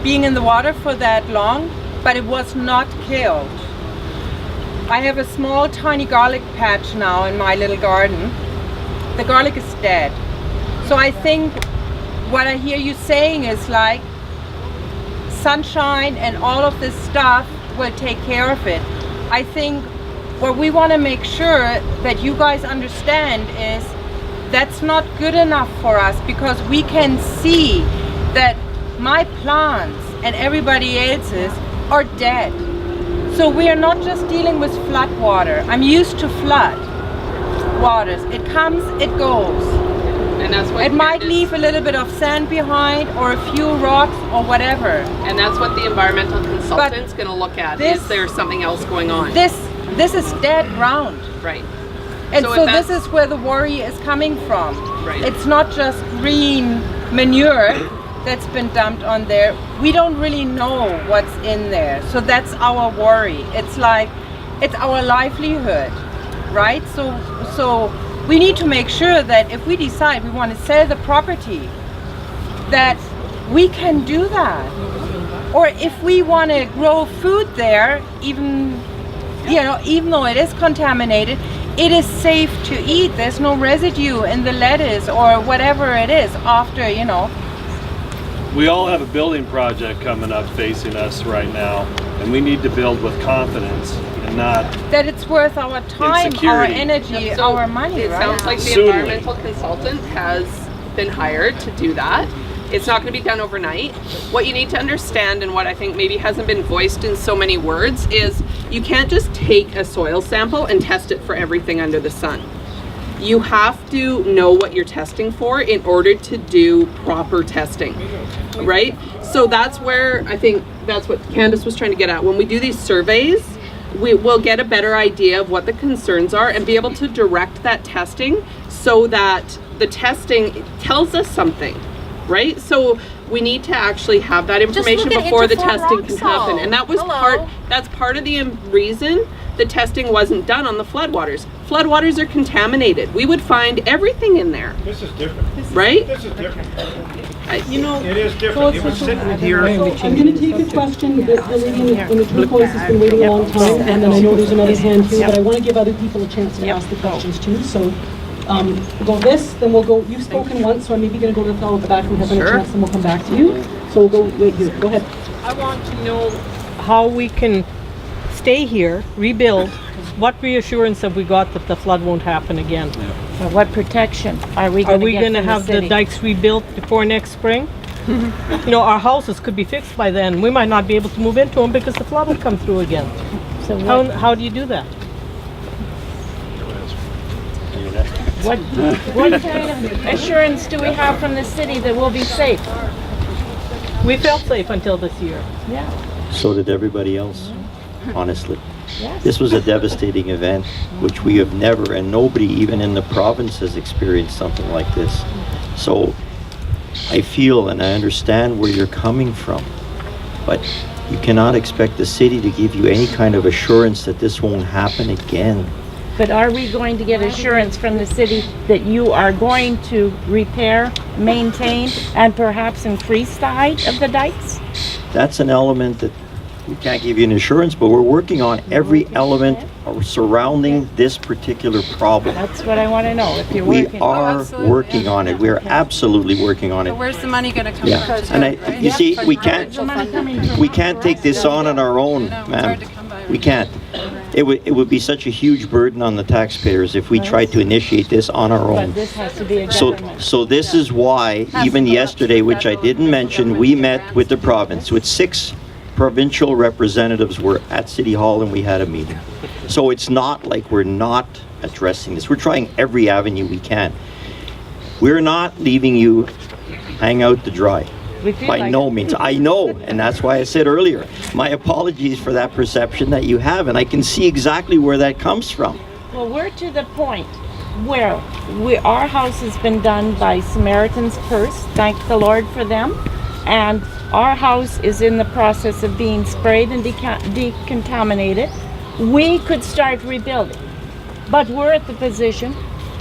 Speaker 17: being in the water for that long, but it was not killed. I have a small tiny garlic patch now in my little garden. The garlic is dead. So I think what I hear you saying is like sunshine and all of this stuff will take care of it. I think what we want to make sure that you guys understand is that's not good enough for us, because we can see that my plants and everybody else's are dead. So we are not just dealing with flood water. I'm used to flood waters. It comes, it goes.
Speaker 4: And that's what
Speaker 17: it might leave a little bit of sand behind or a few rocks or whatever.
Speaker 4: And that's what the environmental consultant's going to look at. Is there something else going on?
Speaker 17: This is dead ground.
Speaker 4: Right.
Speaker 17: And
Speaker 4: So
Speaker 17: so
Speaker 4: if
Speaker 17: this is where the worry is coming from.
Speaker 4: Right.
Speaker 17: It's not just green manure that's been dumped on there. We don't really know what's in there. So that's our worry. It's like, it's our livelihood, right? So we need to make sure that if we decide we want to sell the property, that we can do that. Or if we want to grow food there, even though it is contaminated, it is safe to eat. There's no residue in the lettuce or whatever it is after,
Speaker 15: We all have a building project coming up facing us right now, and we need to build with confidence and not
Speaker 17: that it's worth our time, our
Speaker 15: insecurity.
Speaker 17: energy, our money,
Speaker 4: It
Speaker 17: right?
Speaker 4: sounds like the
Speaker 15: Certainly.
Speaker 4: environmental consultant has been hired to do that. It's not going to be done overnight. What you need to understand, and what I think maybe hasn't been voiced in so many words, is you can't just take a soil sample and test it for everything under the sun. You have to know what you're testing for in order to do proper testing, right? So that's where I think that's what Candace was trying to get at. When we do these surveys, we will get a better idea of what the concerns are and be able to direct that testing so that the testing tells us something, right? So we need to actually have that information before the testing can happen. And that was that's part of the reason the testing wasn't done on the floodwaters. Floodwaters are contaminated. We would find everything in there.
Speaker 14: This is different.
Speaker 4: Right?
Speaker 14: This is different.
Speaker 1: You know,
Speaker 14: It is different. It was sitting here.
Speaker 1: I'm going to take a question. The lady in the turquoise has been waiting a long time, and then I know there's another hand here, but I want to give other people a chance to ask the questions too. So we'll go this, then we'll go, you've spoken once, so I'm maybe going to go to the fellow at the back who hasn't a chance, and we'll come back to you. So we'll go right here. Go ahead.
Speaker 20: I want to know how we can stay here, rebuild. What reassurance have we got that the flood won't happen again?
Speaker 17: What protection are we going to get
Speaker 20: going to
Speaker 17: from
Speaker 20: have the
Speaker 17: city?
Speaker 20: dikes rebuilt before next spring? You know, our houses could be fixed by then. We might not be able to move into them because the flood will come through again.
Speaker 17: So
Speaker 20: How do you do that?
Speaker 17: what kind of assurance do we have from the city that we'll be safe?
Speaker 20: We felt safe until this year.
Speaker 17: Yeah.
Speaker 2: So did everybody else, honestly.
Speaker 17: Yes.
Speaker 2: This was a devastating event, which we have never, and nobody even in the province has experienced something like this. So I feel and I understand where you're coming from, but you cannot expect the city to give you any kind of assurance that this won't happen again.
Speaker 17: But are we going to get assurance from the city that you are going to repair, maintain, and perhaps increase the height of the dikes?
Speaker 2: That's an element that we can't give you an assurance, but we're working on every element surrounding this particular problem.
Speaker 17: That's what I want to know, if you're
Speaker 2: We
Speaker 17: working.
Speaker 2: are working on it. We are absolutely working on it.
Speaker 21: Where's the money going to come
Speaker 2: Yeah,
Speaker 21: from?
Speaker 2: and you see, we can't take this on our own, ma'am. We can't. It would be such a huge burden on the taxpayers if we tried to initiate this on our own.
Speaker 17: But this has to be a government.
Speaker 2: So this is why, even yesterday, which I didn't mention, we met with the province, with 6 provincial representatives were at City Hall and we had a meeting. So it's not like we're not addressing this. We're trying every avenue we can. We're not leaving you hang out to dry. By no means. I know, and that's why I said earlier, my apologies for that perception that you have, and I can see exactly where that comes from.
Speaker 17: Well, we're to the point where our house has been done by Samaritan's Purse, thank the Lord for them, and our house is in the process of being sprayed and decontaminated. We could start rebuilding, but we're at the position,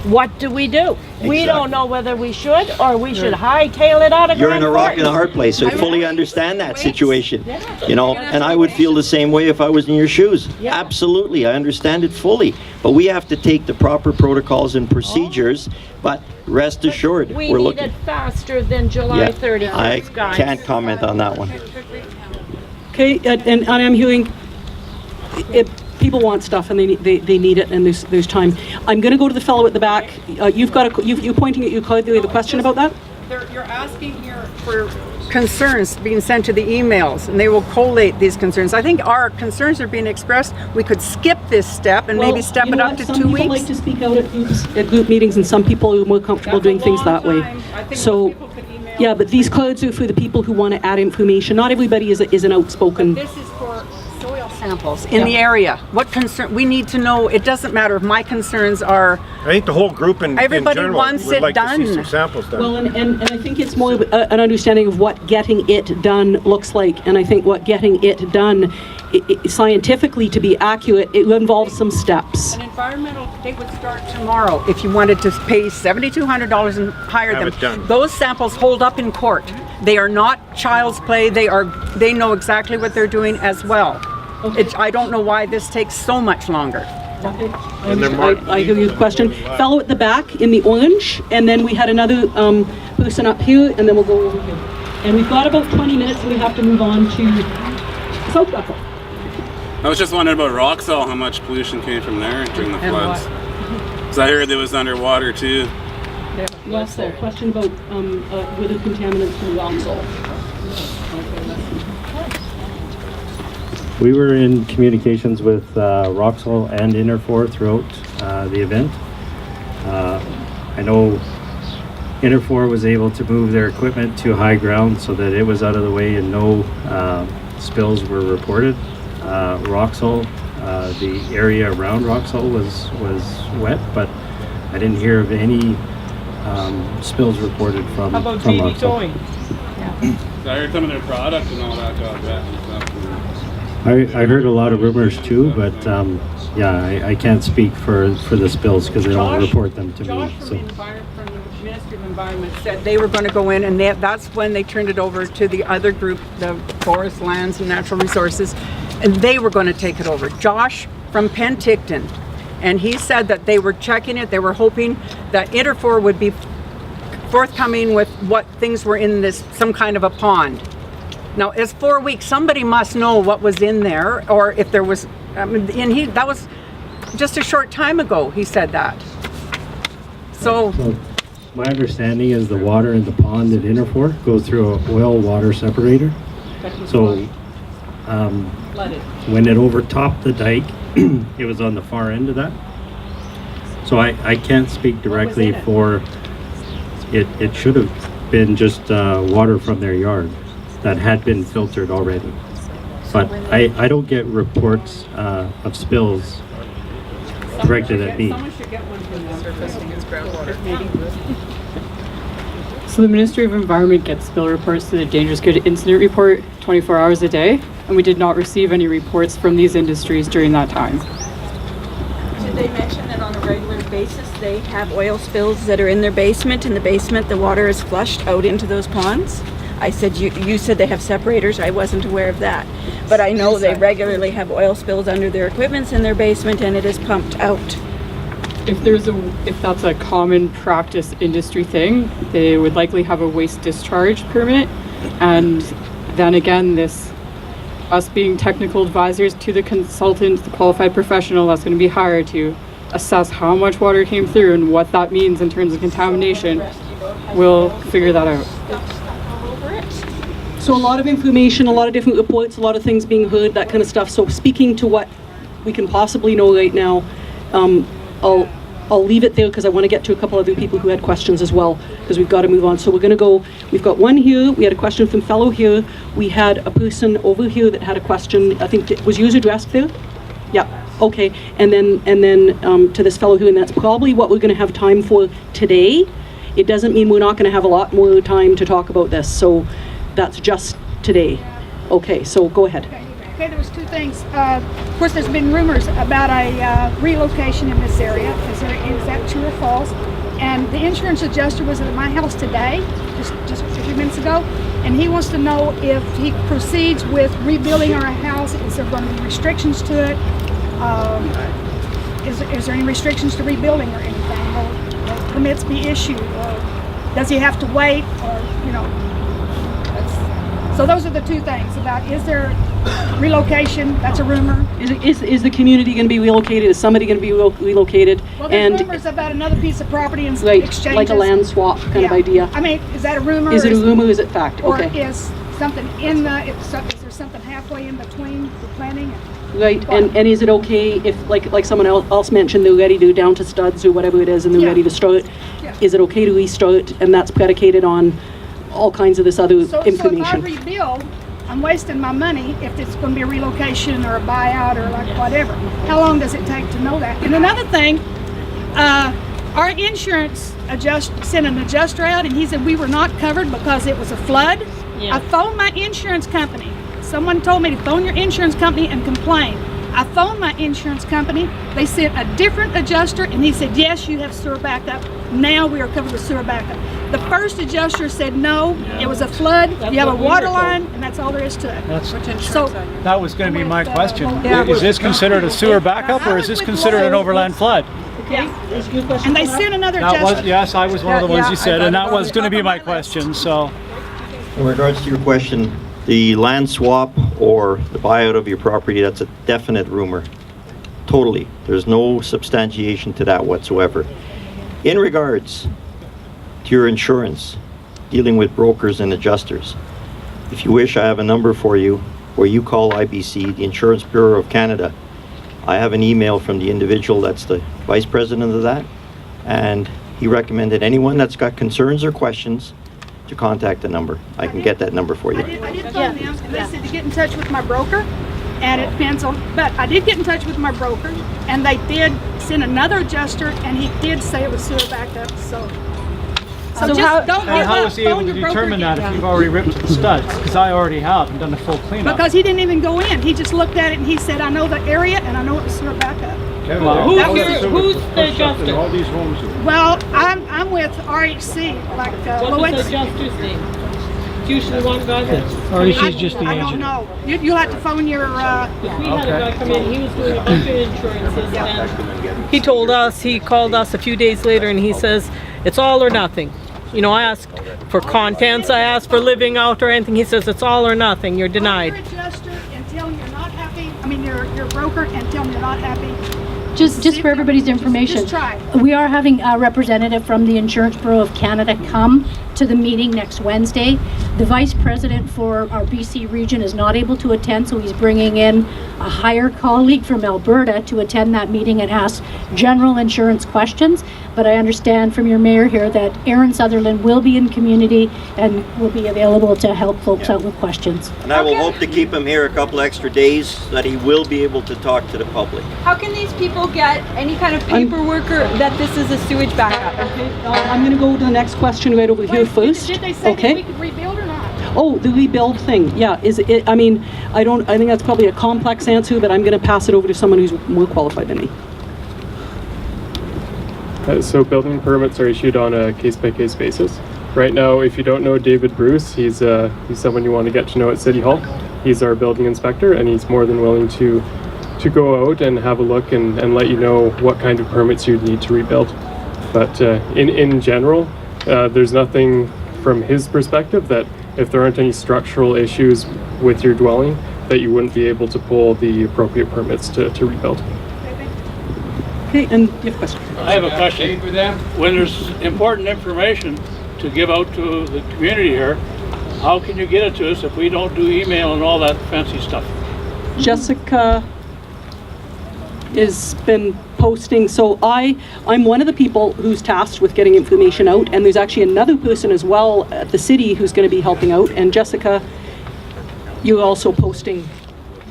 Speaker 17: what do? We don't know whether we should or we should hightail it out of
Speaker 2: You're in a
Speaker 17: Grand
Speaker 2: rock and a
Speaker 17: Forks.
Speaker 2: hard place, so I fully understand that situation. You know, and I would feel the same way if I was in your shoes. Absolutely, I understand it fully. But we have to take the proper protocols and procedures, but rest assured,
Speaker 17: We
Speaker 2: we're
Speaker 17: need
Speaker 2: looking.
Speaker 17: it faster than July 31st,
Speaker 2: I
Speaker 17: guys.
Speaker 2: can't comment on that one.
Speaker 1: Okay, and I'm hearing people want stuff and they need it, and there's time. I'm going to go to the fellow at the back. You're pointing at you, Claude, the question about that?
Speaker 10: You're asking here for concerns being sent to the emails, and they will collate these concerns. I think our concerns are being expressed. We could skip this step and maybe step it up to 2 weeks.
Speaker 1: Some people like to speak out at group meetings, and some people are more comfortable doing things that way. So, yeah, but these codes are for the people who want to add information. Not everybody is an outspoken.
Speaker 10: This is for soil samples in the area. What concern, we need to know, it doesn't matter if my concerns are.
Speaker 14: I think the whole group in
Speaker 10: Everybody
Speaker 14: general
Speaker 10: wants
Speaker 14: would
Speaker 10: it
Speaker 14: like
Speaker 10: done.
Speaker 14: to see some samples done.
Speaker 1: Well, and I think it's more of an understanding of what getting it done looks like. And I think what getting it done, scientifically to be accurate, it involves some steps.
Speaker 10: An environmental, they would start tomorrow if you wanted to pay $7,200 and hire
Speaker 14: Have
Speaker 10: them.
Speaker 14: it done.
Speaker 10: Those samples hold up in court. They are not child's play. They know exactly what they're doing as well. I don't know why this takes so much longer.
Speaker 1: Okay. I hear your question. Fellow at the back in the orange, and then we had another person up here, and then we'll go over here. And we've got about 20 minutes, and we have to move on to South Ruckle.
Speaker 22: I was just wondering about Roxall, how much pollution came from there during the floods. Because I heard it was underwater too.
Speaker 1: Yes, sir. Question about whether contaminants from Roxall.
Speaker 7: We were in communications with Roxall and Interfor throughout the event. I know Interfor was able to move their equipment to high ground so that it was out of the way and no spills were reported. Roxall the area around Ruckle was wet, but I didn't hear of any spills reported from
Speaker 20: How about
Speaker 7: Ruckle.
Speaker 20: JD Towing?
Speaker 22: So I heard some of their product and all that got wet and stuff.
Speaker 7: I heard a lot of rumors too, but yeah, I can't speak for the spills because they don't report them to me.
Speaker 10: From
Speaker 7: So.
Speaker 10: from the Ministry of Environment said they were going to go in, and that's when they turned it over to the other group, the Forest Lands and Natural Resources, and they were going to take it over. Josh from Penticton, and he said that they were checking it. They were hoping that Interfor would be forthcoming with what things were in this, some kind of a pond. Now, it's 4 weeks. Somebody must know what was in there, or if there was. And that was just a short time ago. He said that. So
Speaker 7: My understanding is the water in the pond at Interfor goes through a oil water separator. So when it overtopped the dike, it was on the far end of that. So I can't speak directly for it. It should have been just water from their yard that had been filtered already. But I don't get reports of spills directed at me.
Speaker 10: someone should get one from them.
Speaker 4: Surfacing is groundwater.
Speaker 5: So the Ministry of Environment gets spill reports to the Dangerous Good Incident Report 24 hours a day, and we did not receive any reports from these industries during that time.
Speaker 6: Did they mention that on a regular basis they have oil spills that are in their basement? In the basement, the water is flushed out into those ponds? I said, you said they have separators. I wasn't aware of that. But I know they regularly have oil spills under their equipments in their basement, and it is pumped out.
Speaker 5: If that's a common practice industry thing, they would likely have a waste discharge permit. And then again, us being technical advisors to the consultant, the qualified professional that's going to be hired to assess how much water came through and what that means in terms of contamination, we'll figure that out.
Speaker 1: So a lot of information, a lot of different reports, a lot of things being heard, that kind of stuff. So speaking to what we can possibly know right now, I'll leave it there because I want to get to a couple other people who had questions as well, because we've got to move on. So we're going to go, we've got one here, we had a question from fellow here, we had a person over here that had a question. I think, was yours addressed there? Yeah, okay. And then to this fellow here, and that's probably what we're going to have time for today. It doesn't mean we're not going to have a lot more time to talk about this. So that's just today. Okay, so go ahead.
Speaker 21: Okay, there was two things. Of course, there's been rumors about a relocation in this area. Is that true or false? And the insurance adjuster was at my house today, just a few minutes ago, and he wants to know if he proceeds with rebuilding our house. Is there going to be restrictions to it? Is there any restrictions to rebuilding or anything? Will permits be issued, or does he have to wait, or So those are the two things about, is there relocation? That's a rumor.
Speaker 1: Is the community going to be relocated? Is somebody going to be relocated?
Speaker 21: Well, there's rumors about another piece of property and exchanges.
Speaker 1: Like a land swap kind of idea.
Speaker 21: I mean, is that a rumor?
Speaker 1: Is it a rumor? Is it fact?
Speaker 21: Or
Speaker 1: Okay.
Speaker 21: is something is there something halfway in between the planning?
Speaker 1: Right, and is it okay if, like someone else mentioned, they're ready to down to studs or whatever it is, and they're ready to start?
Speaker 21: Yeah.
Speaker 1: Is it okay to restart, and that's predicated on all kinds of this other information?
Speaker 21: So if I rebuild, I'm wasting my money if it's going to be a relocation or a buyout or like whatever. How long does it take to know that? And another thing, our insurance sent an adjuster out, and he said we were not covered because it was a flood.
Speaker 6: Yeah.
Speaker 21: I phoned my insurance company. Someone told me to phone your insurance company and complain. I phoned my insurance company. They sent a different adjuster, and he said, yes, you have sewer backup. Now we are covered with sewer backup. The first adjuster said no, it was a flood. You have a water line, and that's all there is to it.
Speaker 13: That was going to be my question.
Speaker 21: Yeah.
Speaker 13: Is this considered a sewer backup, or is this considered an overland flood?
Speaker 21: Yeah. And they sent another adjuster.
Speaker 13: Yes, I was one of the ones you said, and that was going to be my question. So,
Speaker 2: In regards to your question, the land swap or the buyout of your property, that's a definite rumor. Totally. There's no substantiation to that whatsoever. In regards to your insurance, dealing with brokers and adjusters, if you wish, I have a number for you where you call IBC, the Insurance Bureau of Canada. I have an email from the individual that's the vice president of that, and he recommended anyone that's got concerns or questions to contact the number. I can get that number for you.
Speaker 21: I did phone them, and they said to get in touch with my broker, And it depends on, but I did get in touch with my broker, and they did send another adjuster, and he did say it was sewer backup, so. So just don't give
Speaker 13: How
Speaker 21: up,
Speaker 13: was he able
Speaker 21: phone
Speaker 13: to
Speaker 21: your broker
Speaker 13: determine that
Speaker 21: again.
Speaker 13: if you've already ripped the studs? Because I already have and done a full cleanup.
Speaker 21: Because he didn't even go in, he just looked at it and he said, I know the area and I know it was sewer backup.
Speaker 13: Well,
Speaker 20: Who's the adjuster?
Speaker 14: All these homes here.
Speaker 21: Well, I'm with RHC, like
Speaker 20: What's
Speaker 21: Louis.
Speaker 20: the adjuster's name? It's usually one guy that's...
Speaker 13: Or he's just the
Speaker 21: I don't
Speaker 13: agent.
Speaker 21: know. You'll have to phone your,
Speaker 20: We had a guy come in, he was doing a bunch of insurances, and he told us, he called us a few days later, and he says, it's all or nothing. You know, I asked for contents, I asked for living out or anything, he says, it's all or nothing, you're denied.
Speaker 21: Your adjuster and tell him you're not happy, I mean, your broker and tell him you're not happy.
Speaker 8: Just for everybody's information,
Speaker 21: Just try.
Speaker 8: we are having a representative from the Insurance Bureau of Canada come to the meeting next Wednesday. The vice president for our BC region is not able to attend, so he's bringing in a higher colleague from Alberta to attend that meeting and ask general insurance questions. But I understand from your mayor here that Aaron Sutherland will be in community and will be available to help folks out with questions.
Speaker 2: And I will hope to keep him here a couple extra days so that he will be able to talk to the public.
Speaker 16: How can these people get any kind of paperwork or that this is a sewage backup?
Speaker 1: I'm going to go to the next question right over here first.
Speaker 21: Did they say
Speaker 1: Okay.
Speaker 21: that we could rebuild or not?
Speaker 1: Oh, the rebuild thing, yeah, is it, I mean, I think that's probably a complex answer, but I'm gonna pass it over to someone who's more qualified than me.
Speaker 9: So building permits are issued on a case-by-case basis. Right now, if you don't know David Bruce, he's someone you want to get to know at City Hall. He's our building inspector, and he's more than willing to go out and have a look and let you know what kind of permits you'd need to rebuild. But in general, there's nothing from his perspective that if there aren't any structural issues with your dwelling, that you wouldn't be able to pull the appropriate permits to rebuild.
Speaker 1: Okay, and you have a question?
Speaker 23: I have a question. When there's important information to give out to the community here, how can you get it to us if we don't do email and all that fancy stuff?
Speaker 1: Jessica has been posting, so I'm one of the people who's tasked with getting information out, and there's actually another person as well at the city who's going to be helping out, and Jessica, you're also posting.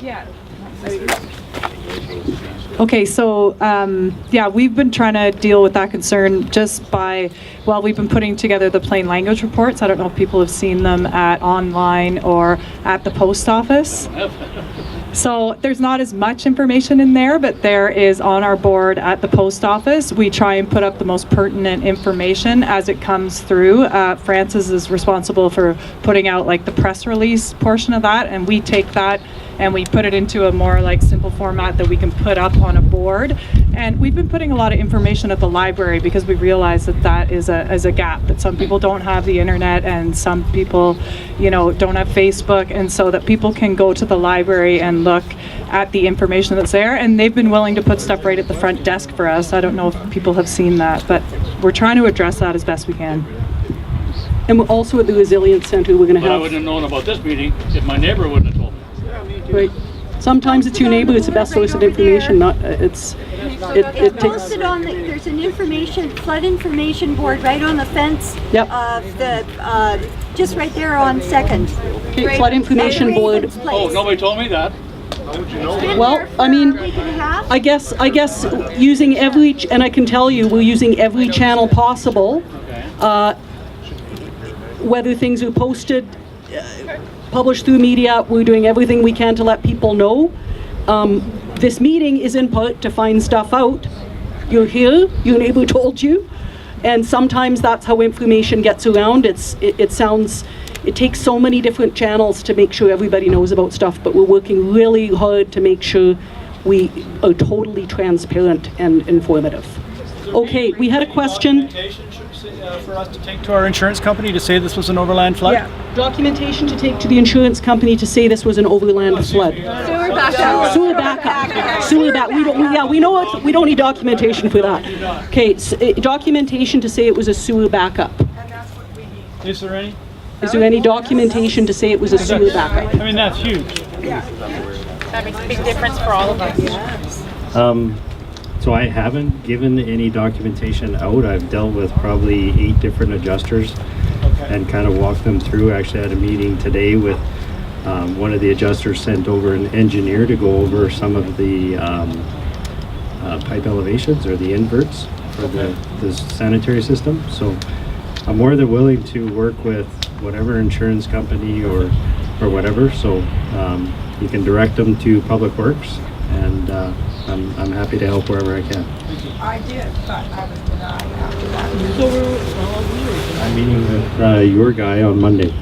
Speaker 16: Yeah.
Speaker 24: Okay, so yeah, we've been trying to deal with that concern just by, well, we've been putting together the plain language reports. I don't know if people have seen them at online or at the post office. So there's not as much information in there, but there is on our board at the post office. We try and put up the most pertinent information as it comes through. Francis is responsible for putting out like the press release portion of that, and we take that and we put it into a more like simple format that we can put up on a board. And we've been putting a lot of information at the library because we realize that that is a gap, that some people don't have the internet and some people, you know, don't have Facebook, and so that people can go to the library and look at the information that's there. And they've been willing to put stuff right at the front desk for us. I don't know if people have seen that, but we're trying to address that as best we can.
Speaker 1: And we're also at the Resilience Center, we're going to
Speaker 23: But I
Speaker 1: have...
Speaker 23: wouldn't have known about this meeting if my neighbor wouldn't have told me.
Speaker 1: Right. Sometimes it's your neighbor, it's the best source of information, not, it
Speaker 19: It's
Speaker 1: takes...
Speaker 19: posted on the, there's an flood information board right on the fence of the, just right there on Second.
Speaker 1: Okay, flood information board.
Speaker 23: Oh, nobody told me that.
Speaker 1: Well, I mean, I guess using every, and I can tell you, we're using every channel possible. Whether things are posted, published through media, we're doing everything we can to let people know. This meeting is in part to find stuff out. You're here, your neighbor told you, and sometimes that's how information gets around. It takes so many different channels to make sure everybody knows about stuff, but we're working really hard to make sure we are totally transparent and informative. Okay, we had a question.
Speaker 13: For us to take to our insurance company to say this was an overland flood?
Speaker 1: Yeah, documentation to take to the insurance company to say this was an overland flood.
Speaker 19: Sewer backup.
Speaker 1: Sewer backup. Sewer back. We know it. We don't need documentation for that. Okay, documentation to say it was a sewer backup.
Speaker 13: Is there any?
Speaker 1: Is there any documentation to say it was a sewer backup?
Speaker 13: I mean, that's huge.
Speaker 16: That makes a big difference for all of us.
Speaker 7: So I haven't given any documentation out. I've dealt with probably 8 different adjusters and kind of walked them through. Actually had a meeting today with one of the adjusters sent over an engineer to go over some of the pipe elevations or the inverts for the sanitary system. So I'm more than willing to work with whatever insurance company or whatever. So you can direct them to Public Works, and I'm happy to help wherever I can.
Speaker 17: I did, but I was denied after that.
Speaker 7: I'm meeting with your guy on Monday.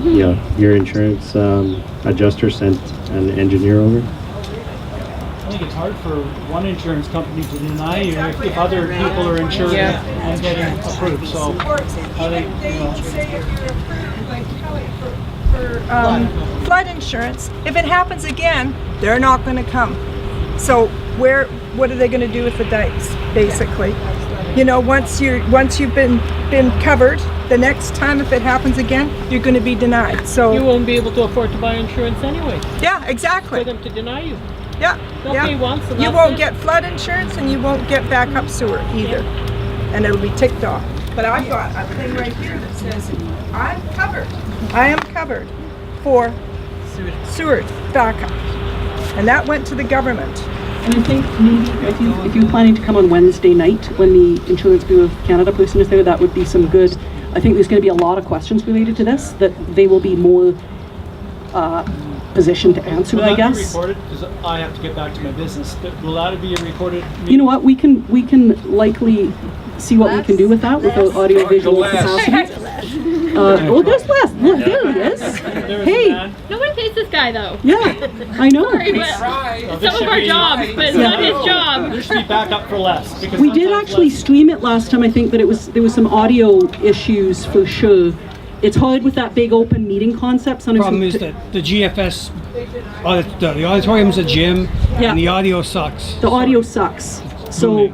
Speaker 7: Yeah, your insurance adjuster sent an engineer over.
Speaker 13: I think it's hard for one insurance company to deny you if other people are insured and getting approved. So I think,
Speaker 10: For flood insurance, if it happens again, they're not going to come. So what are they going to do with the dikes, basically? You know, once you've been covered, the next time if it happens again, you're going to be denied. So
Speaker 20: You won't be able to afford to buy insurance anyway.
Speaker 10: Yeah, exactly.
Speaker 20: For them to deny you.
Speaker 10: Yeah,
Speaker 20: They'll
Speaker 10: yeah.
Speaker 20: pay once and
Speaker 10: You
Speaker 20: that's
Speaker 10: won't
Speaker 20: it.
Speaker 10: get flood insurance and you won't get backup sewer either. And it'll be ticked off. But I've got a thing right here that says, I'm covered. I am covered for sewer backup. And that went to the government.
Speaker 1: And I think maybe if you're planning to come on Wednesday night when the Insurance Bureau of Canada person is there, that would be some good. I think there's going to be a lot of questions related to this that they will be more positioned to answer, I guess.
Speaker 13: Will that be recorded? Because I have to get back to my business. But will that be a recorded meeting?
Speaker 1: You know what? We can likely see what we can do with that with the audio visual capacity. Oh, there's Les. Look, there he is. Hey.
Speaker 3: Nobody pays this guy though.
Speaker 1: Yeah, I know.
Speaker 3: Sorry, but it's some of our jobs, but it's not his job.
Speaker 13: There should be backup for less. Because
Speaker 1: We did actually stream it last time, I think, but there was some audio issues for sure. It's hard with that big open meeting concept.
Speaker 11: The problem is that the GFS, the auditorium's a gym, and the audio sucks.
Speaker 1: The audio sucks. So,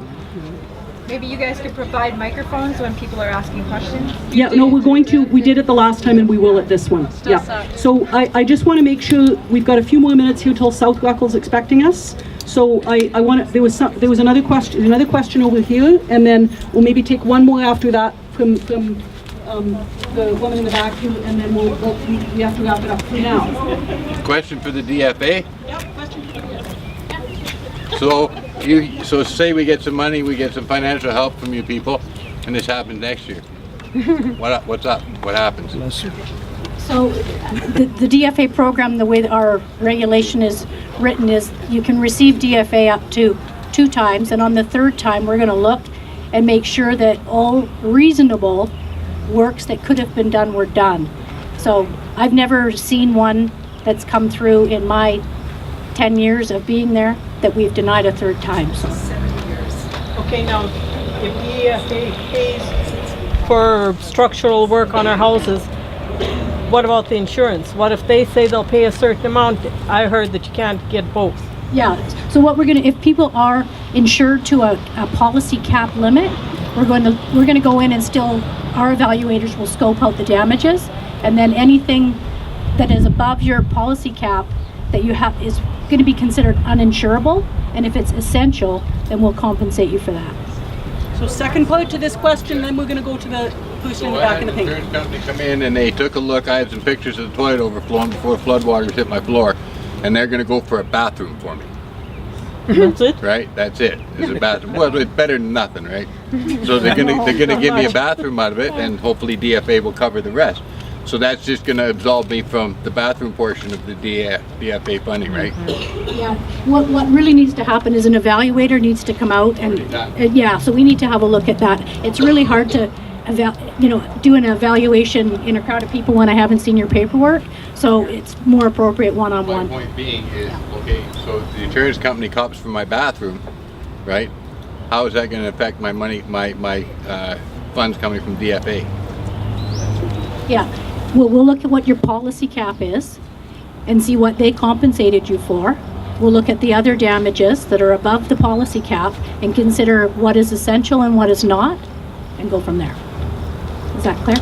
Speaker 16: Maybe you guys could provide microphones when people are asking questions?
Speaker 1: yeah, no, we did it the last time and we will at this one. Yeah. So I just want to make sure we've got a few more minutes here till South Ruckle's expecting us. So I want to, there was another question over here, and then we'll maybe take one more after that from the woman in the back here, and then we have to wrap it up for now.
Speaker 12: Question for the DFA? So say we get some money, we get some financial help from you people, and this happens next year. What's up? What happens?
Speaker 8: So the DFA program, the way that our regulation is written is you can receive DFA up to 2 times, and on the 3rd time we're going to look and make sure that all reasonable works that could have been done were done. So I've never seen one that's come through in my 10 years of being there that we've denied a 3rd time. So.
Speaker 20: Okay, now, if the EFA pays for structural work on our houses, what about the insurance? What if they say they'll pay a certain amount? I heard that you can't get both.
Speaker 8: Yeah, so what we're gonna, if people are insured to a policy cap limit, we're gonna go in and still, our evaluators will scope out the damages, and then anything that is above your policy cap that you have is going to be considered uninsurable, and if it's essential, then we'll compensate you for that.
Speaker 1: So second part to this question, then we're going to go to the person in the back of the paper.
Speaker 12: Insurance company come in and they took a look. I had some pictures of the toilet overflowing before floodwaters hit my floor, and they're going to go for a bathroom for me.
Speaker 20: That's it?
Speaker 12: Right? That's it. It's a bathroom. Well, it's better than nothing, right? So they're gonna give me a bathroom out of it, and hopefully DFA will cover the rest. So that's just going to absolve me from the bathroom portion of the DFA funding, right?
Speaker 8: Yeah, what really needs to happen is an evaluator needs to come out and yeah, so we need to have a look at that. It's really hard to do an evaluation in a crowd of people when I haven't seen your paperwork, so it's more appropriate one-on-one.
Speaker 12: My point being is, okay, so the insurance company cops for my bathroom, right? How is that going to affect my money, my funds coming from DFA?
Speaker 8: Yeah, we'll look at what your policy cap is and see what they compensated you for. We'll look at the other damages that are above the policy cap and consider what is essential and what is not, and go from there. Is that clear?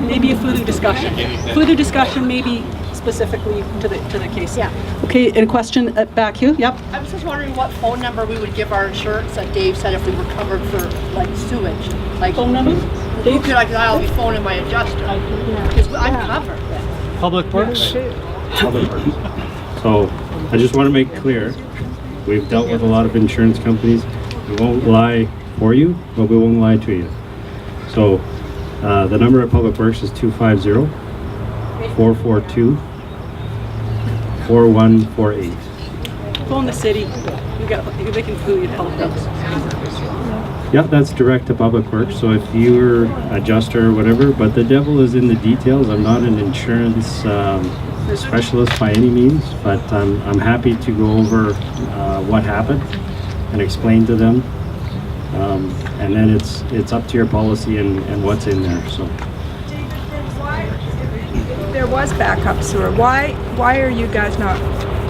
Speaker 1: Maybe a further discussion. Further discussion, maybe specifically to the case.
Speaker 8: Yeah.
Speaker 1: Okay, and a question back here. Yep.
Speaker 18: I was just wondering what phone number we would give our insurance that Dave said if we were covered for like sewage. Like
Speaker 1: phone number?
Speaker 4: You could, like, I'll be phoning my adjuster. Because I'm covered.
Speaker 11: Public Works?
Speaker 7: So I just want to make clear, we've dealt with a lot of insurance companies. We won't lie for you, but we won't lie to you. So the number of Public Works is 250-442-4148.
Speaker 1: Phone the city. They can fill you Public Works.
Speaker 7: Yeah, that's direct to Public Works. So if you're adjuster or whatever, but the devil is in the details. I'm not an insurance specialist by any means, but I'm happy to go over what happened and explain to them. And then it's up to your policy and what's in there. So
Speaker 15: If there was backup sewer, why are you guys not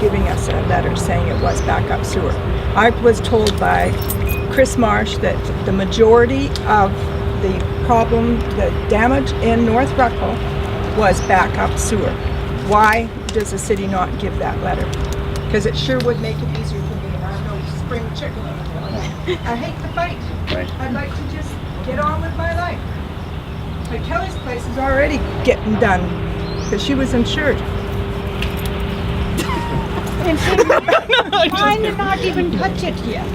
Speaker 15: giving us a letter saying it was backup sewer? I was told by Chris Marsh that the majority of the problem, the damage in North Ruckle was backup sewer. Why does the city not give that letter? Because it sure would make it easier for me, and I'm no spring chicken. I hate the fight.
Speaker 7: Right.
Speaker 15: I'd like to just get on with my life. But Kelly's place is already getting done because she was insured.
Speaker 21: Mine did not even touch it yet.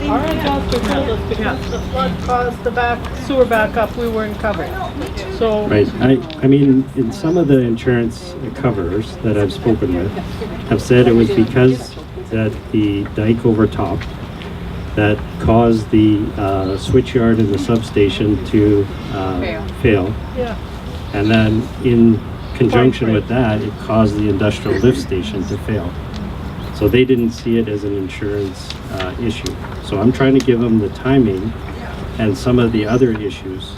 Speaker 20: Our adjuster told us because the flood caused the sewer backup, we weren't covered. So.
Speaker 7: right, I mean, in some of the insurance coverers that I've spoken with have said it was because that the dike over top that caused the switchyard in the substation to fail.
Speaker 20: Yeah.
Speaker 7: And then in conjunction with that, it caused the industrial lift station to fail. So they didn't see it as an insurance issue. So I'm trying to give them the timing and some of the other issues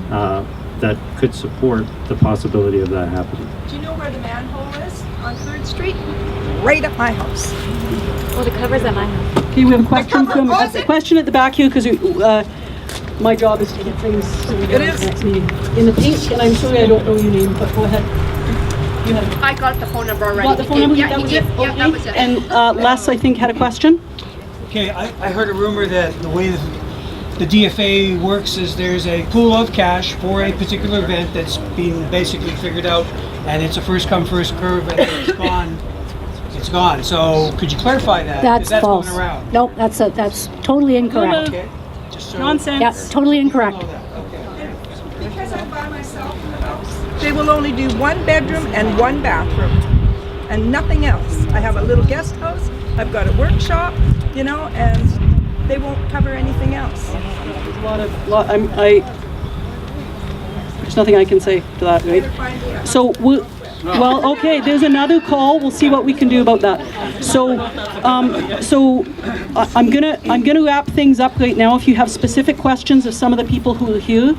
Speaker 7: that could support the possibility of that happening.
Speaker 15: Do you know where the manhole is on 3rd Street? Right at my house.
Speaker 16: Well, the cover's at my house.
Speaker 1: Okay, we have a question from a question at the back here because my job is to get things so we get to the next meeting. In the pink, and I'm sorry I don't know your name, but go ahead. You had
Speaker 4: I got the phone number already.
Speaker 1: got the phone number?
Speaker 4: Yeah,
Speaker 1: That was
Speaker 4: he
Speaker 1: it?
Speaker 4: did. Yeah, that was it.
Speaker 1: And Les, I think, had a question.
Speaker 11: Okay, I heard a rumor that the way the DFA works is there's a pool of cash for a particular event that's been basically figured out, and it's a first come, first curve, and it's gone. It's gone. So could you clarify that? 'Cause
Speaker 8: That's false.
Speaker 11: Going around.
Speaker 8: Nope, that's totally incorrect.
Speaker 11: Okay. Just so
Speaker 1: Nonsense.
Speaker 8: Yeah, totally incorrect.
Speaker 15: Because I'm by myself in the house, they will only do 1 bedroom and 1 bathroom and nothing else. I have a little guest house, I've got a workshop, you know, and they won't cover anything else.
Speaker 1: There's a lot. There's nothing I can say to that, right? So well, okay. There's another call. We'll see what we can do about that. So, I'm gonna wrap things up right now. If you have specific questions of some of the people who are here,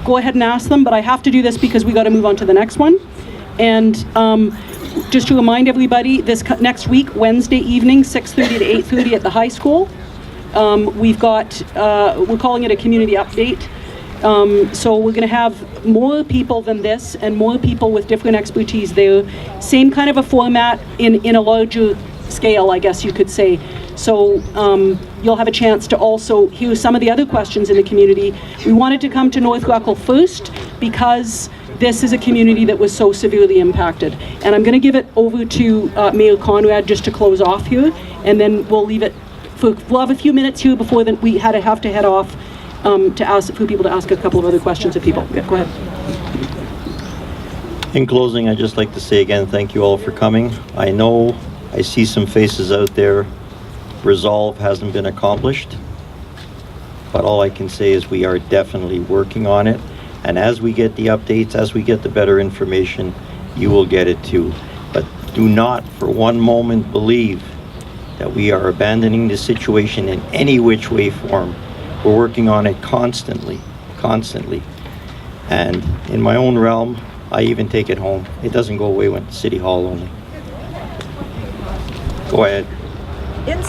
Speaker 1: go ahead and ask them. But I have to do this because we got to move on to the next one. And just to remind everybody, this next week, Wednesday evening, 6:30 to 8:30 at the high school. We've got, we're calling it a community update. So we're going to have more people than this and more people with different expertise there. Same kind of a format in a larger scale, I guess you could say. So you'll have a chance to also hear some of the other questions in the community. We wanted to come to North Ruckle first because this is a community that was so severely impacted. And I'm going to give it over to Mayor Conrad just to close off here, and then we'll leave it for, we'll have a few minutes here before then we have to head off to ask for people to ask a couple of other questions of people. Yeah, go ahead.
Speaker 2: In closing, I'd just like to say again, thank you all for coming. I know I see some faces out there. Resolve hasn't been accomplished, but all I can say is we are definitely working on it. And as we get the updates, as we get the better information, you will get it too. But do not for one moment believe that we are abandoning the situation in any which way, form. We're working on it constantly. And in my own realm, I even take it home. It doesn't go away when City Hall only. Go ahead.
Speaker 15: In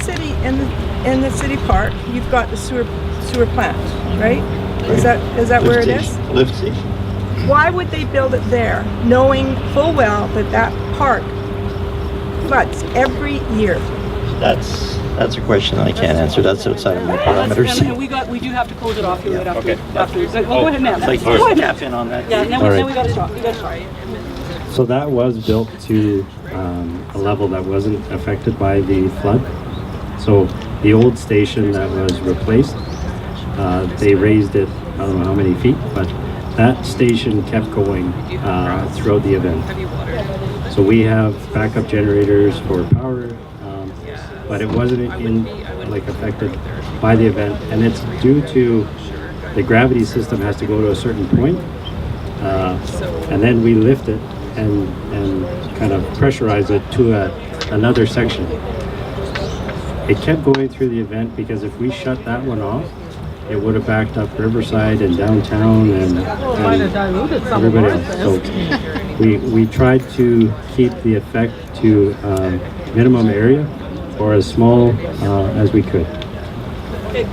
Speaker 15: the city park, you've got the sewer plant, right? Is that where it is?
Speaker 2: Lift station.
Speaker 15: Why would they build it there, knowing full well that that park floods every year?
Speaker 2: That's a question I can't answer. That's outside of my parameters.
Speaker 1: And we do have to close it off right after.
Speaker 9: Okay.
Speaker 1: Go ahead, Matt.
Speaker 2: Thank you.
Speaker 1: Go ahead,
Speaker 2: Tap
Speaker 1: Matt.
Speaker 2: in on that.
Speaker 1: Yeah, and then
Speaker 7: All right.
Speaker 1: we gotta stop. We gotta stop.
Speaker 7: So that was built to a level that wasn't affected by the flood. So the old station that was replaced, they raised it, I don't know how many feet, but that station kept going throughout the event. So we have backup generators for power, but it wasn't affected by the event, and it's due to the gravity system has to go to a certain point, and then we lift it and kind of pressurize it to another section. It kept going through the event because if we shut that one off, it would have backed up Riverside and downtown and everybody else. So we tried to keep the effect to minimum area or as small as we could.
Speaker 1: Okay,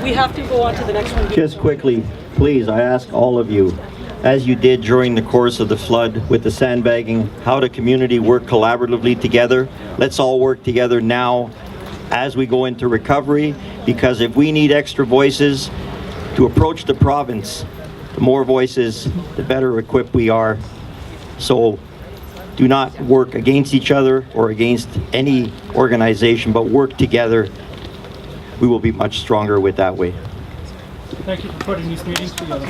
Speaker 1: we have to go on to the next one.
Speaker 2: Just quickly, please, I ask all of you, as you did during the course of the flood with the sandbagging, how the community work collaboratively together. Let's all work together now as we go into recovery, because if we need extra voices to approach the province, the more voices, the better equipped we are. So do not work against each other or against any organization, but work together. We will be much stronger with that way.
Speaker 13: Thank you for putting these meetings together.